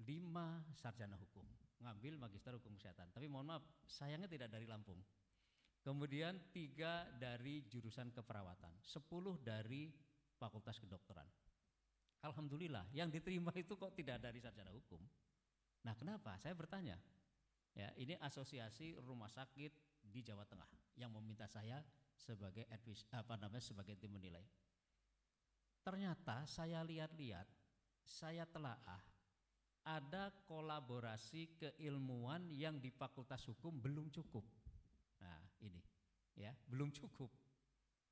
5 sarjana hukum, ngambil magister hukum kesehatan. Tapi mohon maaf, sayangnya tidak dari Lampung. Kemudian 3 dari jurusan keperawatan, 10 dari fakultas kedokteran. Alhamdulillah, yang diterima itu kok tidak dari sarjana hukum. Nah, kenapa? Saya bertanya. Ya, ini asosiasi rumah sakit di Jawa Tengah yang meminta saya sebagai sebagai tim menilai. Ternyata saya lihat-lihat, saya telaah, ada kolaborasi keilmuan yang di Fakultas Hukum belum cukup. Nah, ini ya, belum cukup.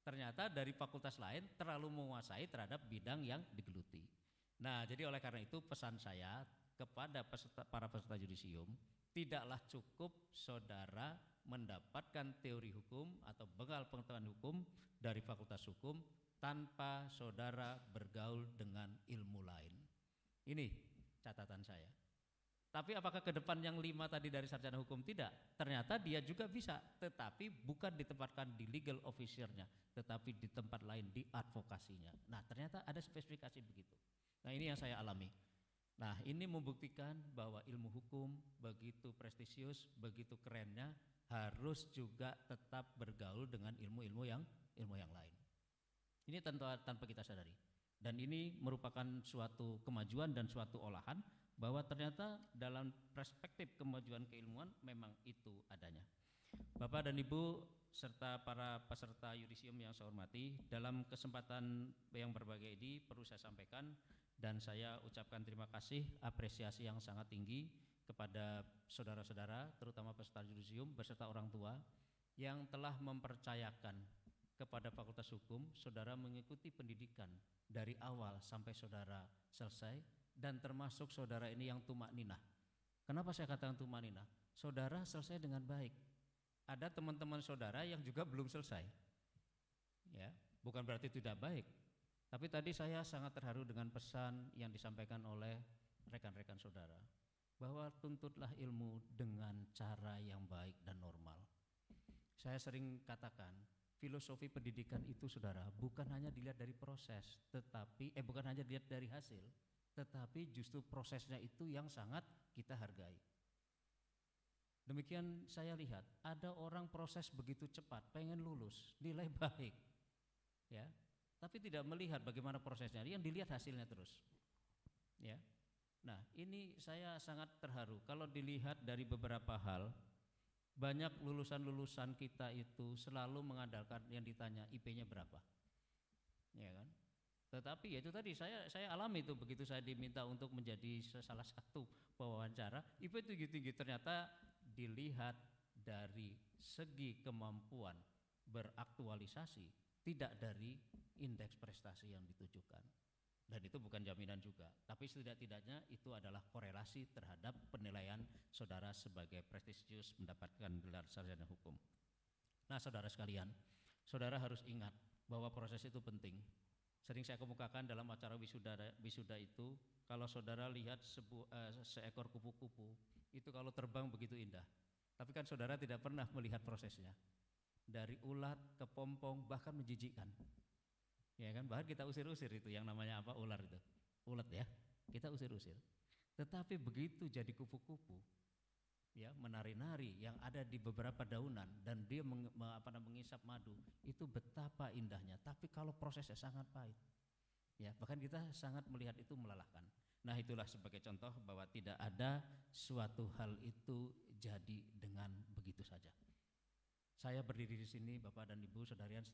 Ternyata dari fakultas lain terlalu menguasai terhadap bidang yang digeluti. Nah, jadi oleh karena itu pesan saya kepada para peserta yudisium, tidaklah cukup saudara mendapatkan teori hukum atau bekal pengetahuan hukum dari Fakultas Hukum tanpa saudara bergaul dengan ilmu lain. Ini catatan saya. Tapi apakah ke depan yang 5 tadi dari sarjana hukum? Tidak. Ternyata dia juga bisa, tetapi bukan ditempatkan di legal officer-nya, tetapi di tempat lain, di advokasinya. Nah, ternyata ada spesifikasi begitu. Nah, ini yang saya alami. Nah, ini membuktikan bahwa ilmu hukum begitu prestisius, begitu kerennya, harus juga tetap bergaul dengan ilmu-ilmu yang lain. Ini tanpa kita sadari. Dan ini merupakan suatu kemajuan dan suatu olahan bahwa ternyata dalam perspektif kemajuan keilmuan memang itu adanya. Bapak dan Ibu serta para peserta yudisium yang saya hormati, dalam kesempatan yang berbahagia ini perlu saya sampaikan dan saya ucapkan terima kasih, apresiasi yang sangat tinggi kepada saudara-saudara, terutama peserta yudisium beserta orang tua yang telah mempercayakan kepada Fakultas Hukum saudara mengikuti pendidikan dari awal sampai saudara selesai, dan termasuk saudara ini yang tumak ninah. Kenapa saya katakan tumak ninah? Saudara selesai dengan baik. Ada teman-teman saudara yang juga belum selesai. Ya, bukan berarti tidak baik. Tapi tadi saya sangat terharu dengan pesan yang disampaikan oleh rekan-rekan saudara bahwa tuntutlah ilmu dengan cara yang baik dan normal. Saya sering katakan, filosofi pendidikan itu saudara bukan hanya dilihat dari proses, tetapi bukan hanya dilihat dari hasil, tetapi justru prosesnya itu yang sangat kita hargai. Demikian saya lihat, ada orang proses begitu cepat, pengen lulus, nilai baik, ya, tapi tidak melihat bagaimana prosesnya, yang dilihat hasilnya terus, ya. Nah, ini saya sangat terharu kalau dilihat dari beberapa hal. Banyak lulusan-lulusan kita itu selalu mengandalkan yang ditanya IP-nya berapa, ya kan? Tetapi ya itu tadi saya alami itu begitu saya diminta untuk menjadi salah satu pewawancara, IP tinggi-tinggi, ternyata dilihat dari segi kemampuan beraktualisasi, tidak dari indeks prestasi yang ditujukan. Dan itu bukan jaminan juga, tapi setidak-tidaknya itu adalah korelasi terhadap penilaian saudara sebagai prestisius mendapatkan gelar sarjana hukum. Nah, saudara sekalian, saudara harus ingat bahwa proses itu penting. Sering saya kemukakan dalam acara wisuda itu, kalau saudara lihat seekor kupu-kupu, itu kalau terbang begitu indah. Tapi kan saudara tidak pernah melihat prosesnya. Dari ulat ke pompong bahkan menjijikkan. Ya kan, bahkan kita usir-usir itu yang namanya apa, ular itu. Ulat ya, kita usir-usir. Tetapi begitu jadi kupu-kupu, ya, menari-nari yang ada di beberapa daunan dan dia mengisap madu, itu betapa indahnya. Tapi kalau prosesnya sangat pahit, ya, bahkan kita sangat melihat itu melelahkan. Nah, itulah sebagai contoh bahwa tidak ada suatu hal itu jadi dengan begitu saja. Saya berdiri di sini, Bapak dan Ibu, saudarian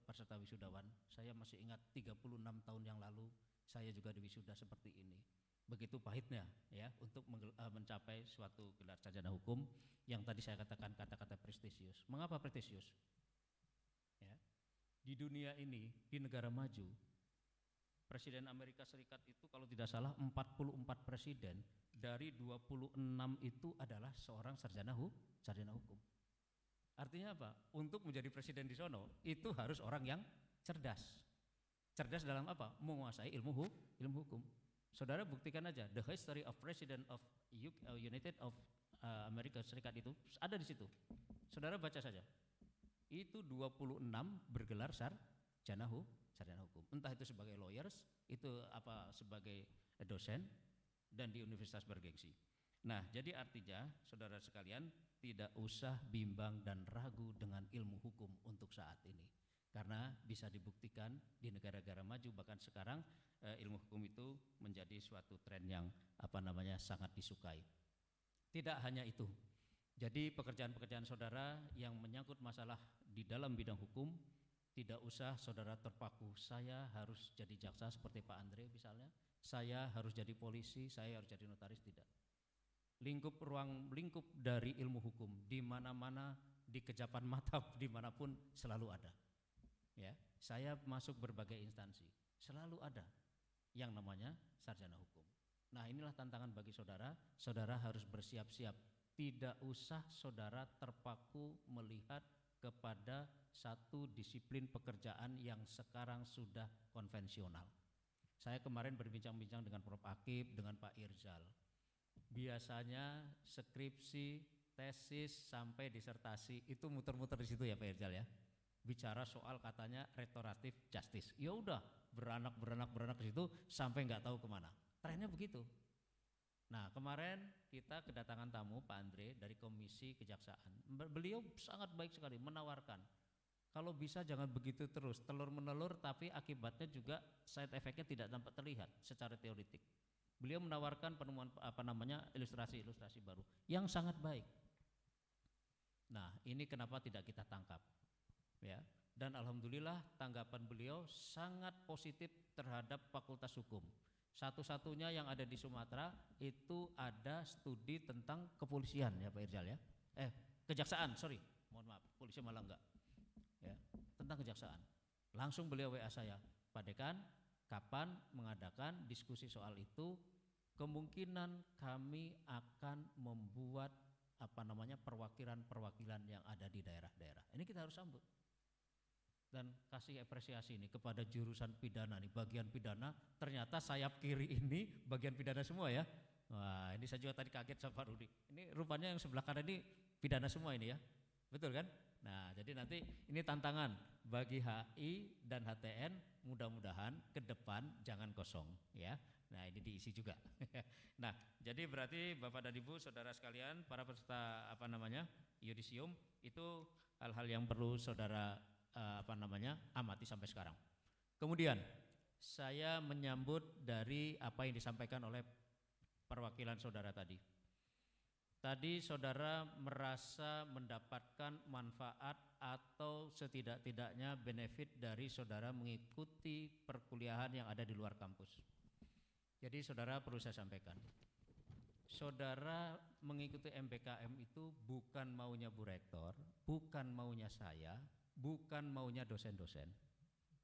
peserta wisudawan, saya masih ingat 36 tahun yang lalu saya juga di wisuda seperti ini. Begitu pahitnya ya untuk mencapai suatu gelar sarjana hukum yang tadi saya katakan kata-kata prestisius. Mengapa prestisius? Ya. Di dunia ini, di negara maju, Presiden Amerika Serikat itu kalau tidak salah 44 presiden, dari 26 itu adalah seorang sarjana hukum. Artinya apa? Untuk menjadi presiden di sono itu harus orang yang cerdas. Cerdas dalam apa? Menguasai ilmu hukum. Saudara buktikan aja, the history of President of United of Amerika Serikat itu ada di situ. Saudara baca saja. Itu 26 bergelar sarjana hukum. Entah itu sebagai lawyers, itu apa sebagai dosen dan di universitas bergengsi. Nah, jadi artinya saudara sekalian tidak usah bimbang dan ragu dengan ilmu hukum untuk saat ini. Karena bisa dibuktikan di negara-negara maju, bahkan sekarang ilmu hukum itu menjadi suatu tren yang sangat disukai. Tidak hanya itu. Jadi pekerjaan-pekerjaan saudara yang menyangkut masalah di dalam bidang hukum, tidak usah saudara terpaku, saya harus jadi jaksa seperti Pak Andre misalnya, saya harus jadi polisi, saya harus jadi notaris, tidak. Lingkup dari ilmu hukum di mana-mana, di kejapan mata dimanapun selalu ada. Ya, saya masuk berbagai instansi, selalu ada yang namanya sarjana hukum. Nah, inilah tantangan bagi saudara. Saudara harus bersiap-siap. Tidak usah saudara terpaku melihat kepada satu disiplin pekerjaan yang sekarang sudah konvensional. Saya kemarin berbincang-bincang dengan Prof. Akib, dengan Pak Irzal. Biasanya skripsi, tesis sampai disertasi itu muter-muter di situ ya Pak Irzal ya. Bicara soal katanya restoratif justice. Ya udah beranak di situ sampai nggak tahu kemana. Trennya begitu. Nah, kemarin kita kedatangan tamu Pak Andre dari Komisi Kejaksaan. Beliau sangat baik sekali menawarkan, kalau bisa jangan begitu terus, telur menelur, tapi akibatnya juga side effect-nya tidak tampak terlihat secara teoritik. Beliau menawarkan penemuan ilustrasi-ilustrasi baru yang sangat baik. Nah, ini kenapa tidak kita tangkap, ya? Dan alhamdulillah tanggapan beliau sangat positif terhadap Fakultas Hukum. Satu-satunya yang ada di Sumatera itu ada studi tentang kepolisian, ya Pak Irzal ya. Kejaksaan, sorry, mohon maaf, polisi malah enggak. Ya, tentang kejaksaan. Langsung beliau WA saya, Pak Dekan, kapan mengadakan diskusi soal itu? Kemungkinan kami akan membuat perwakilan-perwakilan yang ada di daerah-daerah. Ini kita harus sambut. Dan kasih apresiasi ini kepada jurusan pidana nih, bagian pidana, ternyata sayap kiri ini bagian pidana semua ya. Wah, ini saya juga tadi kaget sama Pak Rudi. Ini rupanya yang sebelah kanan ini pidana semua ini ya. Betul kan? Nah, jadi nanti ini tantangan bagi HI dan HTN, mudah-mudahan ke depan jangan kosong ya. Nah, ini diisi juga. Nah, jadi berarti Bapak dan Ibu, saudara sekalian, para peserta yudisium, itu hal-hal yang perlu saudara amati sampai sekarang. Kemudian saya menyambut dari apa yang disampaikan oleh perwakilan saudara tadi. Tadi saudara merasa mendapatkan manfaat atau setidak-tidaknya benefit dari saudara mengikuti perkuliahan yang ada di luar kampus. Jadi saudara perlu saya sampaikan, saudara mengikuti MPKM itu bukan maunya Bu Rektor, bukan maunya saya, bukan maunya dosen-dosen.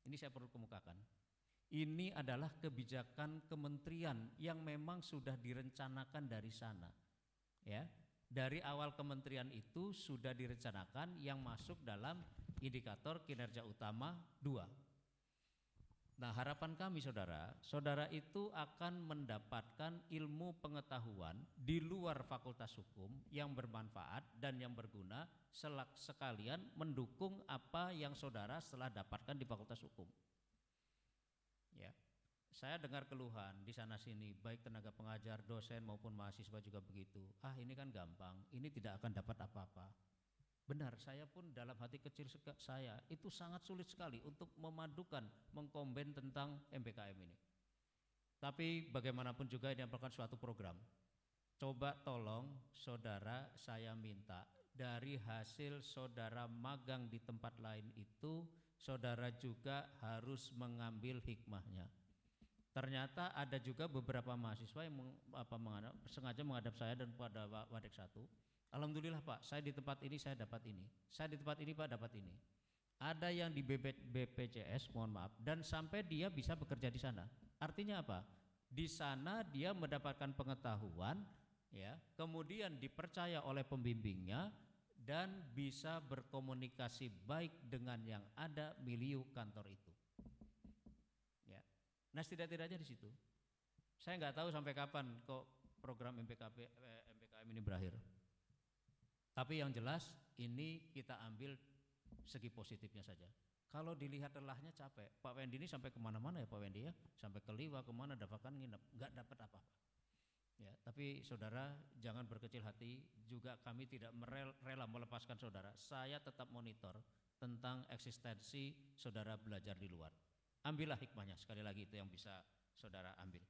Ini saya perlu kemukakan. Ini adalah kebijakan kementerian yang memang sudah direncanakan dari sana. Ya, dari awal kementerian itu sudah direncanakan yang masuk dalam indikator kinerja utama 2. Nah, harapan kami saudara itu akan mendapatkan ilmu pengetahuan di luar Fakultas Hukum yang bermanfaat dan yang berguna, sekalian mendukung apa yang saudara setelah dapatkan di Fakultas Hukum. Ya, saya dengar keluhan di sana sini, baik tenaga pengajar, dosen maupun mahasiswa juga begitu. Ini kan gampang, ini tidak akan dapat apa-apa. Benar, saya pun dalam hati kecil saya itu sangat sulit sekali untuk memadukan, mengkombin tentang MPKM ini. Tapi bagaimanapun juga ini merupakan suatu program. Coba tolong saudara, saya minta dari hasil saudara magang di tempat lain itu, saudara juga harus mengambil hikmahnya. Ternyata ada juga beberapa mahasiswa yang sengaja menghadap saya dan pada Wadek 1. Alhamdulillah Pak, saya di tempat ini saya dapat ini. Saya di tempat ini Pak dapat ini. Ada yang di BPJS, mohon maaf, dan sampai dia bisa bekerja di sana. Artinya apa? Di sana dia mendapatkan pengetahuan, ya, kemudian dipercaya oleh pembimbingnya dan bisa berkomunikasi baik dengan yang ada milieu kantor itu. Ya. Nah, setidak-tidaknya di situ. Saya nggak tahu sampai kapan kok program MPKM ini berakhir. Tapi yang jelas ini kita ambil segi positifnya saja. Kalau dilihat lelahnya capek, Pak Wendy ini sampai kemana-mana ya Pak Wendy ya, sampai ke Liwa kemana dapatkan nginep, nggak dapat apa-apa. Ya, tapi saudara jangan berkecil hati, juga kami tidak rela melepaskan saudara. Saya tetap monitor tentang eksistensi saudara belajar di luar. Ambillah hikmahnya, sekali lagi itu yang bisa saudara ambil.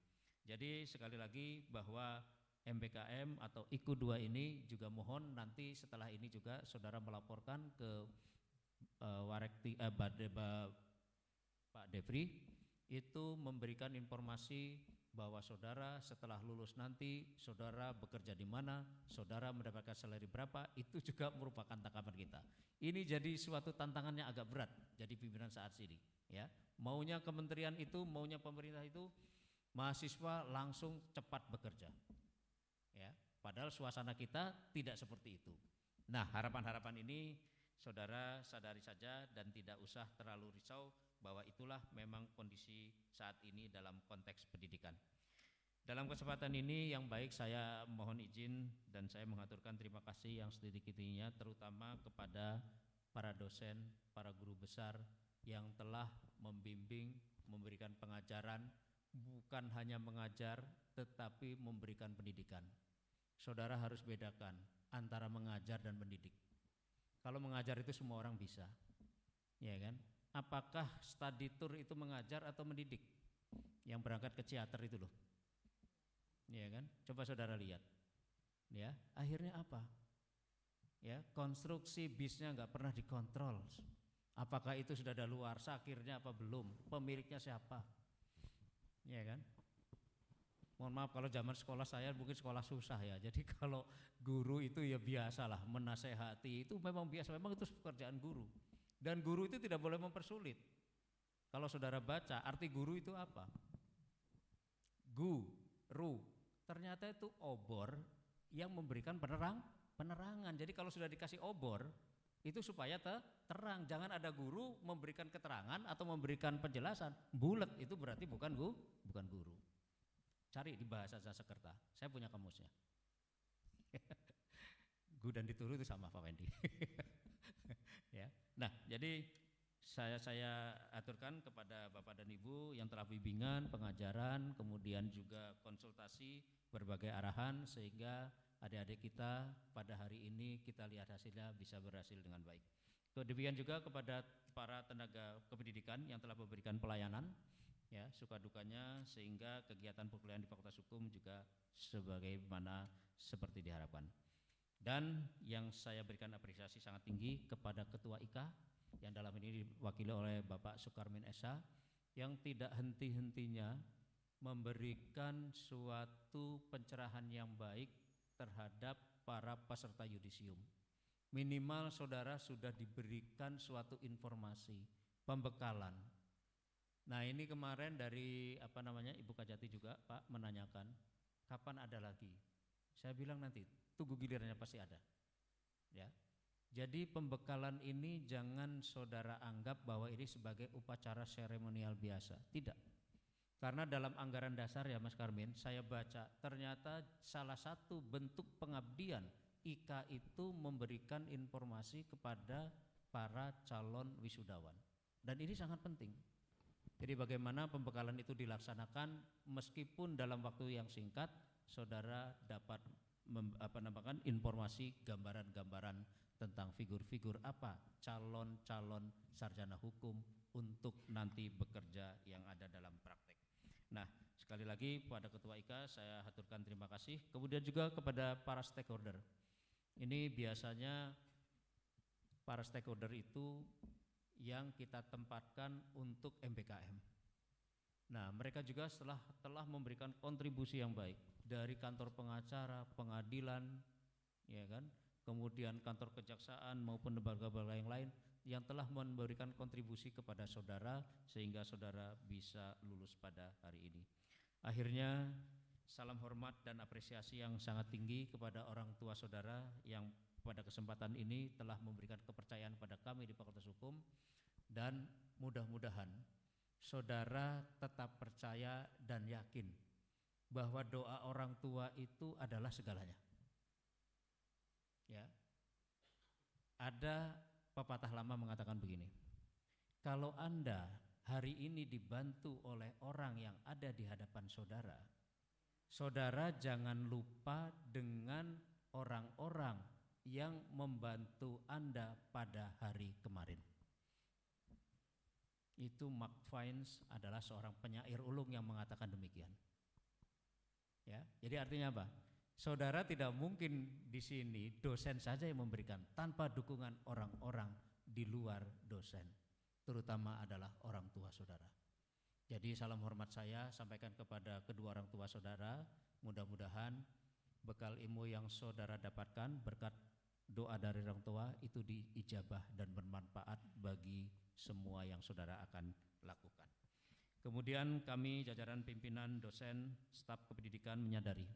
Jadi sekali lagi bahwa MPKM atau IKU 2 ini juga mohon nanti setelah ini juga saudara melaporkan ke Pak Devri, itu memberikan informasi bahwa saudara setelah lulus nanti saudara bekerja di mana, saudara mendapatkan salary berapa, itu juga merupakan tangkapan kita. Ini jadi suatu tantangannya agak berat jadi pimpinan saat ini ya. Maunya kementerian itu, maunya pemerintah itu mahasiswa langsung cepat bekerja. Ya, padahal suasana kita tidak seperti itu. Nah, harapan-harapan ini saudara sadari saja dan tidak usah terlalu risau bahwa itulah memang kondisi saat ini dalam konteks pendidikan. Dalam kesempatan ini yang baik saya mohon izin dan saya mengaturkan terima kasih yang sedikit-sedikitnya terutama kepada para dosen, para guru besar yang telah membimbing, memberikan pengajaran, bukan hanya mengajar tetapi memberikan pendidikan. Saudara harus bedakan antara mengajar dan mendidik. Kalau mengajar itu semua orang bisa, ya kan? Apakah study tour itu mengajar atau mendidik? Yang berangkat ke teater itu loh, ya kan? Coba saudara lihat, ya akhirnya apa? Ya konstruksi bisnya nggak pernah dikontrol. Apakah itu sudah ada luar, akhirnya apa belum? Pemiliknya siapa? Ya kan? Mohon maaf kalau zaman sekolah saya mungkin sekolah susah ya. Jadi kalau guru itu ya biasalah menasehati, itu memang biasa, memang itu pekerjaan guru. Dan guru itu tidak boleh mempersulit. Kalau saudara baca arti guru itu apa? Guru, ternyata itu obor yang memberikan penerangan. Jadi kalau sudah dikasih obor itu supaya terang. Jangan ada guru memberikan keterangan atau memberikan penjelasan bulat, itu berarti bukan guru. Cari di bahasa Sanskerta, saya punya kamusnya. Gu dan dituru itu sama Pak Wendy. Ya. Nah, jadi saya aturkan kepada Bapak dan Ibu yang telah bimbingan, pengajaran, kemudian juga konsultasi berbagai arahan sehingga adik-adik kita pada hari ini kita lihat hasilnya bisa berhasil dengan baik. Demikian juga kepada para tenaga kependidikan yang telah memberikan pelayanan, ya suka dukanya sehingga kegiatan perkuliahan di Fakultas Hukum juga sebagaimana seperti diharapkan. Dan yang saya berikan apresiasi sangat tinggi kepada Ketua IKA yang dalam ini diwakili oleh Bapak Sukarmin Esa yang tidak henti-hentinya memberikan suatu pencerahan yang baik terhadap para peserta yudisium. Minimal saudara sudah diberikan suatu informasi, pembekalan. Nah ini kemarin dari Ibu Kajati juga Pak menanyakan kapan ada lagi. Saya bilang nanti tunggu gilirannya pasti ada. Ya. Jadi pembekalan ini jangan saudara anggap bahwa ini sebagai upacara seremonial biasa. Tidak. Karena dalam anggaran dasar ya Mas Karmin, saya baca ternyata salah satu bentuk pengabdian IKA itu memberikan informasi kepada para calon wisudawan. Dan ini sangat penting. Jadi bagaimana pembekalan itu dilaksanakan meskipun dalam waktu yang singkat saudara dapat informasi gambaran-gambaran tentang figur-figur apa calon-calon sarjana hukum untuk nanti bekerja yang ada dalam praktek. Nah, sekali lagi pada Ketua IKA saya haturkan terima kasih. Kemudian juga kepada para stakeholder. Ini biasanya para stakeholder itu yang kita tempatkan untuk MBKM. Nah, mereka juga telah memberikan kontribusi yang baik dari kantor pengacara, pengadilan, ya kan, kemudian kantor kejaksaan maupun lembaga-lembaga yang lain yang telah memberikan kontribusi kepada saudara sehingga saudara bisa lulus pada hari ini. Akhirnya salam hormat dan apresiasi yang sangat tinggi kepada orang tua saudara yang pada kesempatan ini telah memberikan kepercayaan pada kami di Fakultas Hukum, dan mudah-mudahan saudara tetap percaya dan yakin bahwa doa orang tua itu adalah segalanya. Ya. Ada pepatah lama mengatakan begini, kalau Anda hari ini dibantu oleh orang yang ada di hadapan saudara, saudara jangan lupa dengan orang-orang yang membantu Anda pada hari kemarin. Itu Mark Twain adalah seorang penyair ulung yang mengatakan demikian. Ya, jadi artinya apa? Saudara tidak mungkin di sini dosen saja yang memberikan tanpa dukungan orang-orang di luar dosen, terutama adalah orang tua saudara. Jadi salam hormat saya sampaikan kepada kedua orang tua saudara, mudah-mudahan bekal ilmu yang saudara dapatkan berkat doa dari orang tua itu diijabah dan bermanfaat bagi semua yang saudara akan lakukan. Kemudian kami jajaran pimpinan, dosen, staf kependidikan menyadari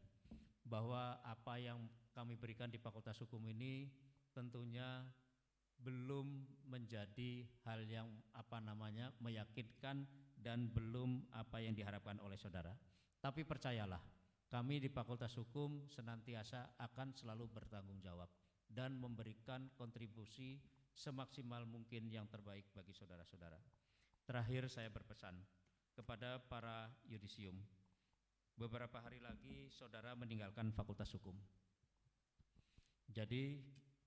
bahwa apa yang kami berikan di Fakultas Hukum ini tentunya belum menjadi hal yang meyakinkan dan belum apa yang diharapkan oleh saudara. Tapi percayalah, kami di Fakultas Hukum senantiasa akan selalu bertanggung jawab dan memberikan kontribusi semaksimal mungkin yang terbaik bagi saudara-saudara. Terakhir saya berpesan kepada para yudisium, beberapa hari lagi saudara meninggalkan Fakultas Hukum. Jadi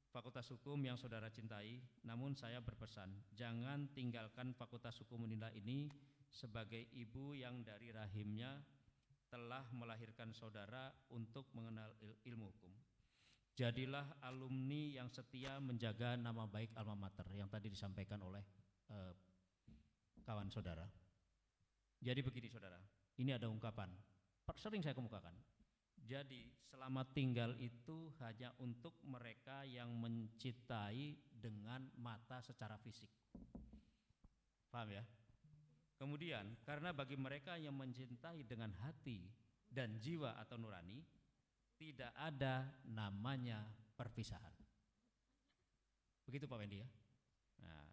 Fakultas Hukum yang saudara cintai, namun saya berpesan, jangan tinggalkan Fakultas Hukum Unila ini sebagai ibu yang dari rahimnya telah melahirkan saudara untuk mengenal ilmu hukum. Jadilah alumni yang setia menjaga nama baik alma mater yang tadi disampaikan oleh kawan saudara. Jadi begini saudara, ini ada ungkapan, sering saya kemukakan. Jadi selama tinggal itu hanya untuk mereka yang mencintai dengan mata secara fisik. Paham ya? Kemudian karena bagi mereka yang mencintai dengan hati dan jiwa atau nurani, tidak ada namanya perpisahan. Begitu Pak Wendy ya. Nah,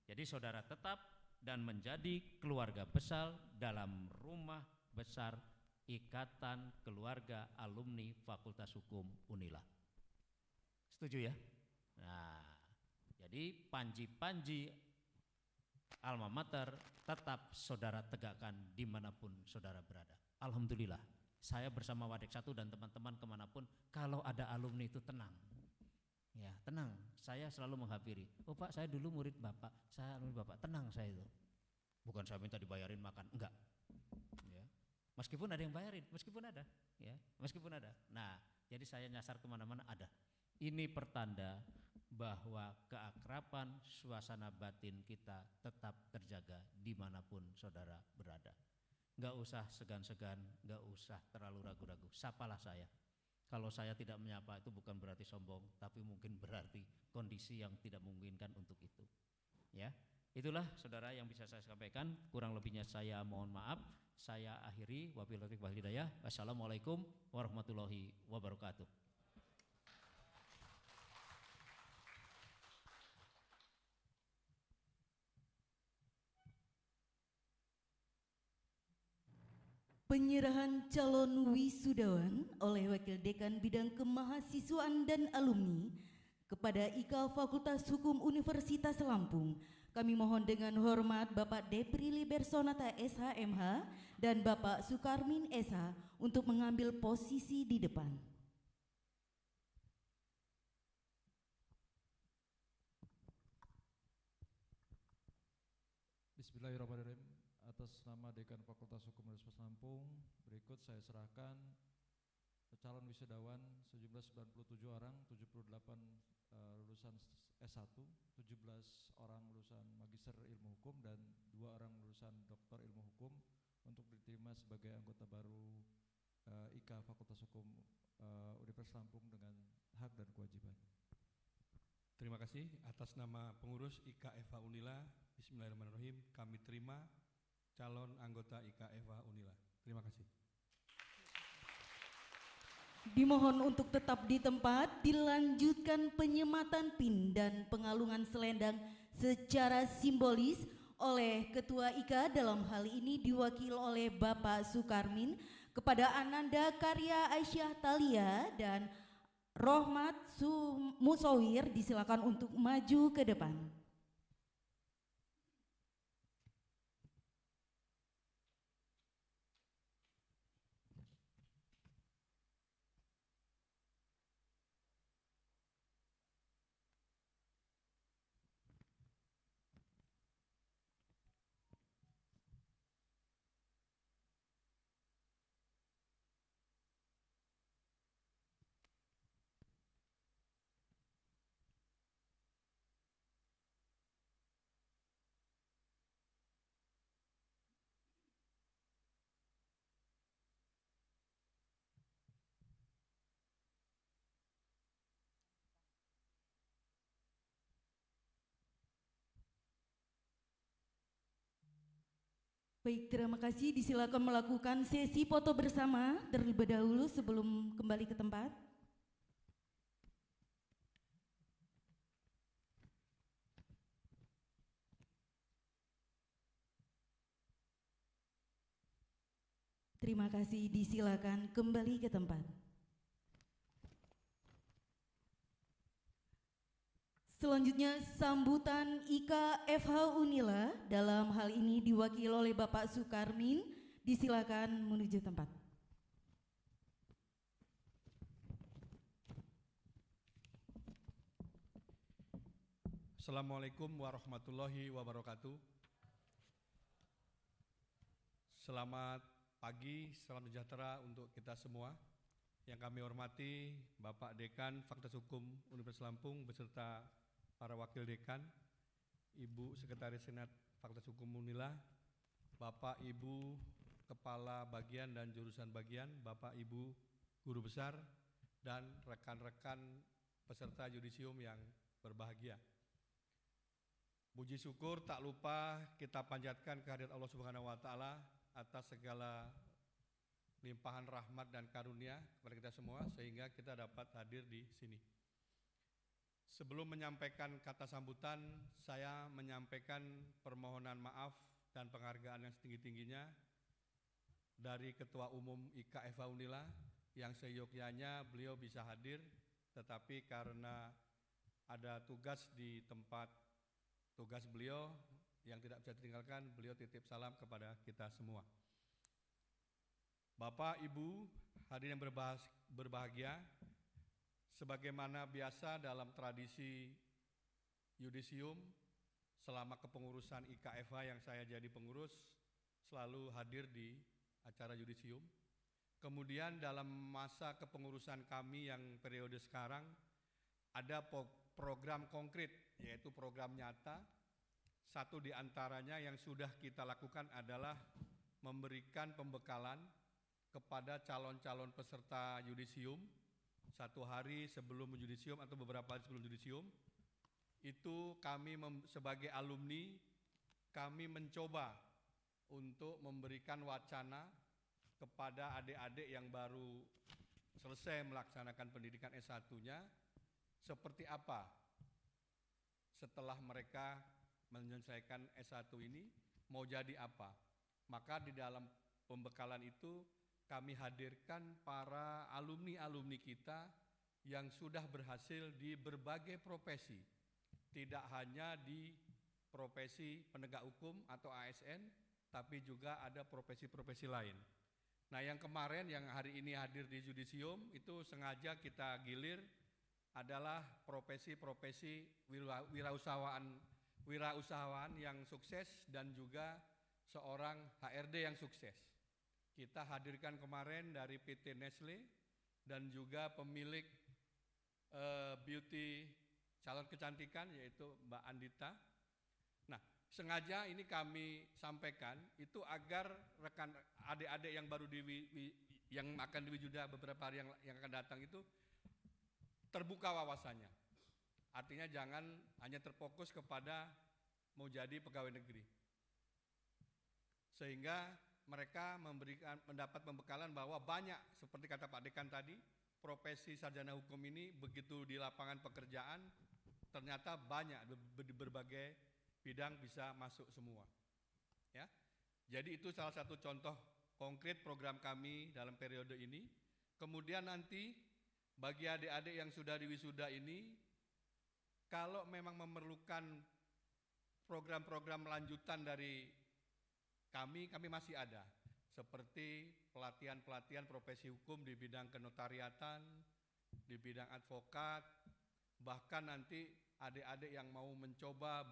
jadi saudara tetap dan menjadi keluarga besar dalam rumah besar Ikatan Keluarga Alumni Fakultas Hukum Unila. Setuju ya? Nah, jadi panji-panji alma mater tetap saudara tegakkan dimanapun saudara berada. Alhamdulillah, saya bersama Wadek 1 dan teman-teman kemanapun, kalau ada alumni itu tenang. Ya, tenang. Saya selalu menghafiri. Oh Pak, saya dulu murid Bapak, saya alumni Bapak. Tenang saya itu. Bukan saya minta dibayarin makan, enggak. Ya. Meskipun ada yang bayarin, meskipun ada, ya, meskipun ada. Nah, jadi saya nyasar kemana-mana ada. Ini pertanda bahwa keakraban suasana batin kita tetap terjaga dimanapun saudara berada. Enggak usah segan-segan, enggak usah terlalu ragu-ragu. Sapalah saya. Kalau saya tidak menyapa itu bukan berarti sombong, tapi mungkin berarti kondisi yang tidak memungkinkan untuk itu. Ya, itulah saudara yang bisa saya sampaikan. Kurang lebihnya saya mohon maaf. Saya akhiri, wabillahi taufiq wal hidayah. Wassalamualaikum warahmatullahi wabarakatuh. Penyerahan calon wisudawan oleh Wakil Dekan Bidang Kemahasiswaan dan Alumni kepada IKA Fakultas Hukum Universitas Lampung. Kami mohon dengan hormat Bapak Deprili Bersonata SHMH dan Bapak Sukarmin SH untuk mengambil posisi di depan. Bismillahirrahmanirrahim. Atas nama Dekan Fakultas Hukum Universitas Lampung, berikut saya serahkan calon wisudawan sejumlah 97 orang, 78 lulusan S1, 17 orang lulusan Magister Ilmu Hukum dan 2 orang lulusan Doktor Ilmu Hukum untuk diterima sebagai anggota baru IKA Fakultas Hukum Universitas Lampung dengan hak dan kewajiban. Terima kasih. Atas nama pengurus IKA FH Unila, bismillahirrahmanirrahim, kami terima calon anggota IKA FH Unila. Terima kasih. Dimohon untuk tetap di tempat, dilanjutkan penyematan PIN dan pengalungan selendang secara simbolis oleh Ketua IKA, dalam hal ini diwakili oleh Bapak Sukarmin, kepada Ananda Karya Aisyah Talia dan Rohmat Musawir. Disilakan untuk maju ke depan. Baik, terima kasih. Disilakan melakukan sesi foto bersama terlebih dahulu sebelum kembali ke tempat. Terima kasih, disilakan kembali ke tempat. Selanjutnya sambutan IKA FH Unila, dalam hal ini diwakili oleh Bapak Sukarmin, disilakan menuju tempat. Assalamualaikum warahmatullahi wabarakatuh. Selamat pagi, salam sejahtera untuk kita semua. Yang kami hormati Bapak Dekan Fakultas Hukum Universitas Lampung beserta para wakil dekan, Ibu Sekretaris Senat Fakultas Hukum Unila, Bapak Ibu Kepala Bagian dan Jurusan Bagian, Bapak Ibu Guru Besar, dan rekan-rekan peserta yudisium yang berbahagia. Puji syukur tak lupa kita panjatkan kehadirat Allah Subhanahu wa taala atas segala limpahan rahmat dan karunia kepada kita semua sehingga kita dapat hadir di sini. Sebelum menyampaikan kata sambutan, saya menyampaikan permohonan maaf dan penghargaan yang setinggi-tingginya dari Ketua Umum IKFA Unila yang seyogyanya beliau bisa hadir, tetapi karena ada tugas di tempat tugas beliau yang tidak bisa ditinggalkan, beliau titip salam kepada kita semua. Bapak, Ibu, hadirin yang berbahagia, sebagaimana biasa dalam tradisi yudisium, selama kepengurusan IKFA yang saya jadi pengurus, selalu hadir di acara yudisium. Kemudian dalam masa kepengurusan kami yang periode sekarang, ada program konkret, yaitu program nyata. Satu di antaranya yang sudah kita lakukan adalah memberikan pembekalan kepada calon-calon peserta yudisium 1 hari sebelum yudisium atau beberapa hari sebelum yudisium. Itu kami sebagai alumni, kami mencoba untuk memberikan wacana kepada adik-adik yang baru selesai melaksanakan pendidikan S1-nya, seperti apa setelah mereka menyelesaikan S1 ini, mau jadi apa. Maka di dalam pembekalan itu kami hadirkan para alumni-alumni kita yang sudah berhasil di berbagai profesi, tidak hanya di profesi penegak hukum atau ASN, tapi juga ada profesi-profesi lain. Nah, yang kemarin yang hari ini hadir di yudisium itu sengaja kita gilir adalah profesi-profesi wirausahaan yang sukses dan juga seorang HRD yang sukses. Kita hadirkan kemarin dari PT Nestle dan juga pemilik beauty salon kecantikan yaitu Mbak Andita. Nah, sengaja ini kami sampaikan itu agar rekan adik-adik yang baru yang akan diwisuda beberapa hari yang akan datang itu terbuka wawasannya. Artinya jangan hanya terfokus kepada mau jadi pegawai negeri. Sehingga mereka mendapat pembekalan bahwa banyak, seperti kata Pak Dekan tadi, profesi sarjana hukum ini begitu di lapangan pekerjaan, ternyata banyak di berbagai bidang bisa masuk semua. Ya, jadi itu salah satu contoh konkret program kami dalam periode ini. Kemudian nanti bagi adik-adik yang sudah diwisuda ini, kalau memang memerlukan program-program lanjutan dari kami masih ada. Seperti pelatihan-pelatihan profesi hukum di bidang kenotariatan, di bidang advokat, bahkan nanti adik-adik yang mau mencoba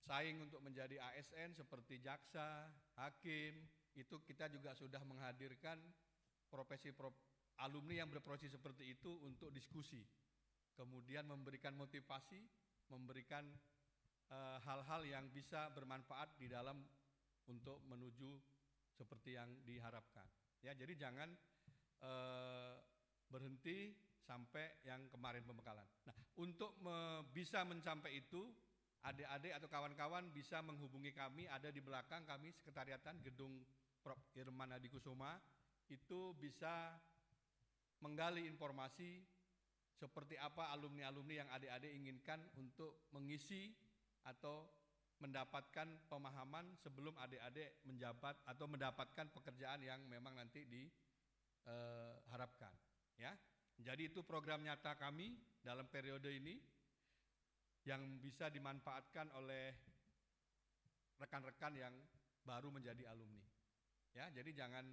bersaing untuk menjadi ASN seperti jaksa, hakim, itu kita juga sudah menghadirkan alumni yang berprofesi seperti itu untuk diskusi, kemudian memberikan motivasi, memberikan hal-hal yang bisa bermanfaat di dalam untuk menuju seperti yang diharapkan. Ya, jadi jangan berhenti sampai yang kemarin pembekalan. Nah, untuk bisa mencapai itu, adik-adik atau kawan-kawan bisa menghubungi kami, ada di belakang kami sekretariatan gedung Prof. Irman Hadikusuma, itu bisa menggali informasi seperti apa alumni-alumni yang adik-adik inginkan untuk mengisi atau mendapatkan pemahaman sebelum adik-adik menjabat atau mendapatkan pekerjaan yang memang nanti diharapkan. Ya, jadi itu program nyata kami dalam periode ini yang bisa dimanfaatkan oleh rekan-rekan yang baru menjadi alumni. Ya, jadi jangan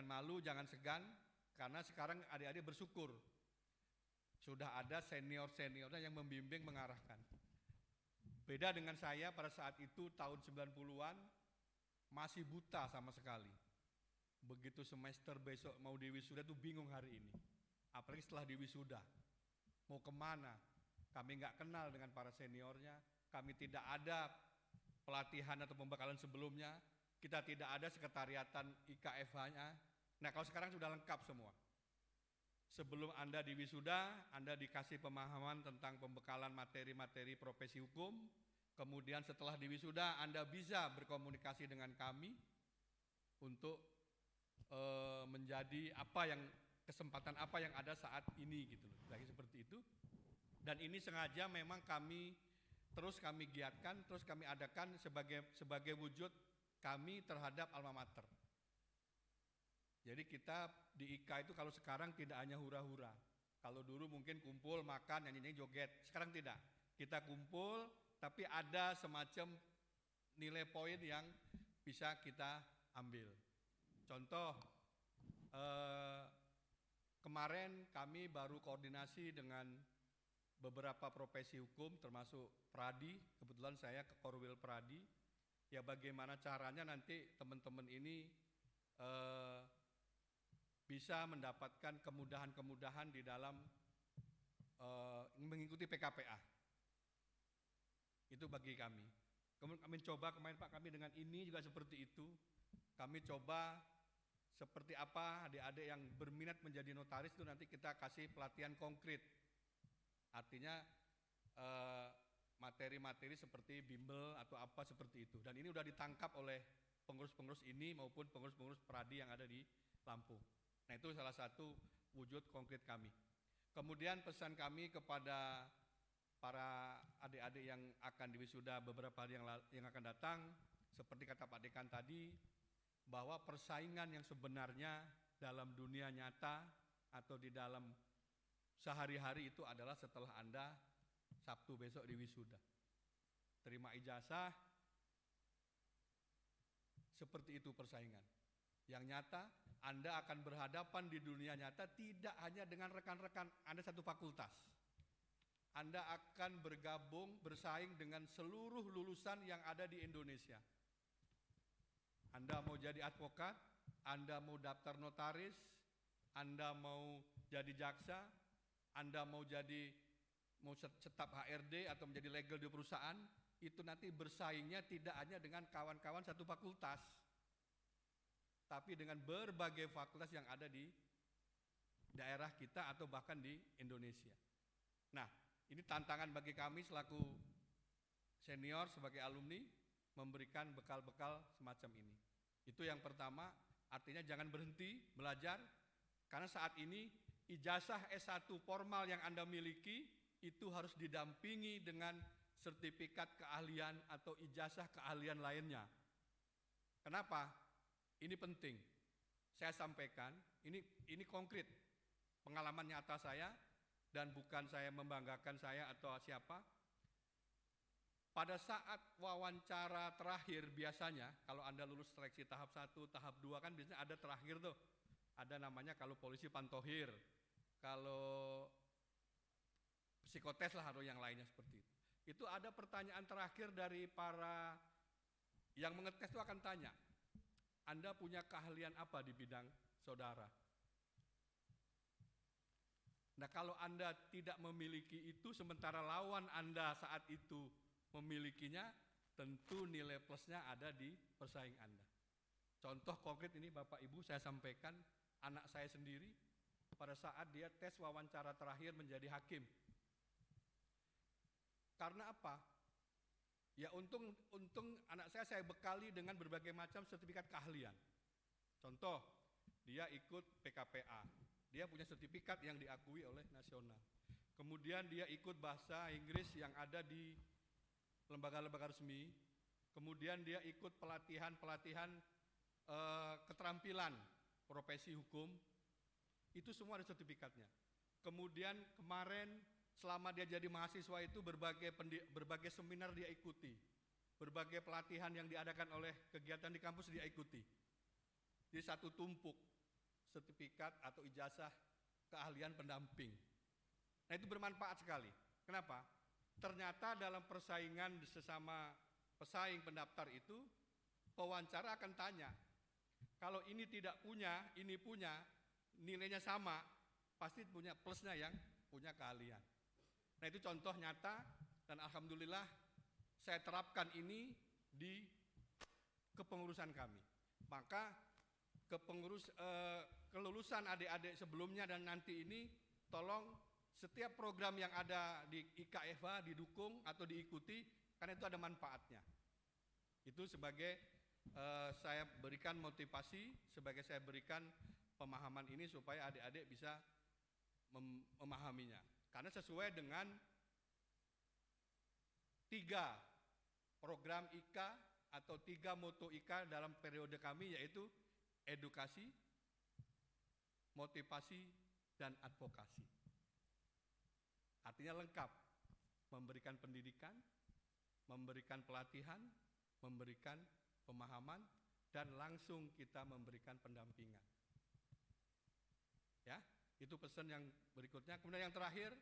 malu, jangan segan, karena sekarang adik-adik bersyukur Sudah ada senior-seniornya yang membimbing, mengarahkan. Beda dengan saya pada saat itu tahun 90-an masih buta sama sekali. Begitu semester besok mau diwisuda tuh bingung hari ini. Apalagi setelah diwisuda. Mau kemana? Kami nggak kenal dengan para seniornya. Kami tidak ada pelatihan atau pembekalan sebelumnya. Kita tidak ada sekretariatan IKFH-nya. Nah kalau sekarang sudah lengkap semua. Sebelum Anda diwisuda, Anda dikasih pemahaman tentang pembekalan materi-materi profesi hukum. Kemudian setelah diwisuda, Anda bisa berkomunikasi dengan kami untuk menjadi kesempatan apa yang ada saat ini gitu loh. Lagi seperti itu. Dan ini sengaja memang kami giatkan, terus kami adakan sebagai wujud kami terhadap alma mater. Jadi kita di IKA itu kalau sekarang tidak hanya hura-hura. Kalau dulu mungkin kumpul, makan, nyanyi-nyanyi, joget. Sekarang tidak. Kita kumpul, tapi ada semacam nilai poin yang bisa kita ambil. Contoh, kemarin kami baru koordinasi dengan beberapa profesi hukum, termasuk Pradi. Kebetulan saya ke Korwil Pradi. Ya bagaimana caranya nanti teman-teman ini bisa mendapatkan kemudahan-kemudahan di dalam mengikuti PKPA. Itu bagi kami. Kemudian kami coba kemarin Pak, kami dengan ini juga seperti itu. Kami coba seperti apa adik-adik yang berminat menjadi notaris itu nanti kita kasih pelatihan konkret. Artinya materi-materi seperti bimbel atau apa seperti itu. Dan ini sudah ditangkap oleh pengurus-pengurus ini maupun pengurus-pengurus Pradi yang ada di Lampung. Nah itu salah satu wujud konkret kami. Kemudian pesan kami kepada para adik-adik yang akan diwisuda beberapa hari yang akan datang, seperti kata Pak Dekan tadi, bahwa persaingan yang sebenarnya dalam dunia nyata atau di dalam sehari-hari itu adalah setelah Anda Sabtu besok diwisuda. Terima ijazah, seperti itu persaingan. Yang nyata, Anda akan berhadapan di dunia nyata tidak hanya dengan rekan-rekan Anda satu fakultas. Anda akan bersaing dengan seluruh lulusan yang ada di Indonesia. Anda mau jadi advokat, Anda mau daftar notaris, Anda mau jadi jaksa, Anda mau tetap HRD atau menjadi legal di perusahaan, itu nanti bersaingnya tidak hanya dengan kawan-kawan satu fakultas, tapi dengan berbagai fakultas yang ada di daerah kita atau bahkan di Indonesia. Nah, ini tantangan bagi kami selaku senior sebagai alumni memberikan bekal-bekal semacam ini. Itu yang pertama, artinya jangan berhenti belajar, karena saat ini ijazah S1 formal yang Anda miliki itu harus didampingi dengan sertifikat keahlian atau ijazah keahlian lainnya. Kenapa? Ini penting. Saya sampaikan, ini konkret pengalaman nyata saya dan bukan saya membanggakan saya atau siapa. Pada saat wawancara terakhir biasanya, kalau Anda lulus seleksi tahap 1, tahap 2 kan biasanya ada terakhir tuh. Ada namanya kalau polisi pantohir, kalau psikotes lah atau yang lainnya seperti itu. Itu ada pertanyaan terakhir dari para yang mengetes itu akan tanya, Anda punya keahlian apa di bidang saudara? Nah kalau Anda tidak memiliki itu, sementara lawan Anda saat itu memilikinya, tentu nilai plusnya ada di pesaing Anda. Contoh konkret ini Bapak Ibu saya sampaikan, anak saya sendiri pada saat dia tes wawancara terakhir menjadi hakim. Karena apa? Ya untung anak saya bekali dengan berbagai macam sertifikat keahlian. Contoh, dia ikut PKPA, dia punya sertifikat yang diakui oleh nasional. Kemudian dia ikut bahasa Inggris yang ada di lembaga-lembaga resmi. Kemudian dia ikut pelatihan keterampilan profesi hukum. Itu semua ada sertifikatnya. Kemudian kemarin selama dia jadi mahasiswa itu berbagai seminar dia ikuti. Berbagai pelatihan yang diadakan oleh kegiatan di kampus dia ikuti. Jadi satu tumpuk sertifikat atau ijazah keahlian pendamping. Nah, itu bermanfaat sekali. Kenapa? Ternyata dalam persaingan sesama pesaing pendaftar itu, pewawancara akan tanya, kalau ini tidak punya, ini punya, nilainya sama, pasti punya plusnya yang punya keahlian. Nah, itu contoh nyata, dan alhamdulillah saya terapkan ini di kepengurusan kami. Maka kelulusan adik-adik sebelumnya dan nanti ini, tolong setiap program yang ada di IKFA didukung atau diikuti, karena itu ada manfaatnya. Itu sebagai saya berikan motivasi, sebagai saya berikan pemahaman ini supaya adik-adik bisa memahaminya. Karena sesuai dengan 3 program IKA atau 3 moto IKA dalam periode kami, yaitu edukasi, motivasi, dan advokasi. Artinya lengkap, memberikan pendidikan, memberikan pelatihan, memberikan pemahaman, dan langsung kita memberikan pendampingan. Ya, itu pesan yang berikutnya. Kemudian yang terakhir,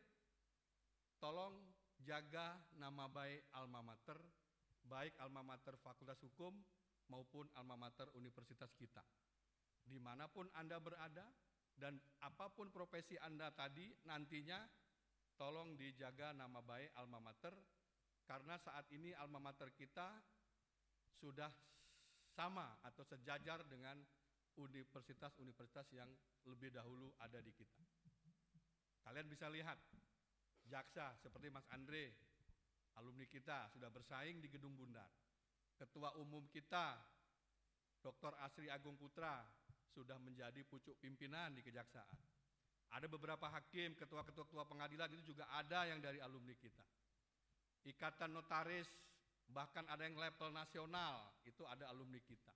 tolong jaga nama baik alma mater, baik alma mater Fakultas Hukum maupun alma mater universitas kita. Dimanapun Anda berada dan apapun profesi Anda tadi, nantinya tolong dijaga nama baik alma mater, karena saat ini alma mater kita sudah sama atau sejajar dengan universitas-universitas yang lebih dahulu ada di kita. Kalian bisa lihat, jaksa seperti Mas Andre, alumni kita sudah bersaing di Gedung Bundar. Ketua umum kita, Dr. Asri Agung Putra, sudah menjadi pucuk pimpinan di kejaksaan. Ada beberapa hakim, ketua-ketua pengadilan itu juga ada yang dari alumni kita. Ikatan notaris, bahkan ada yang level nasional, itu ada alumni kita.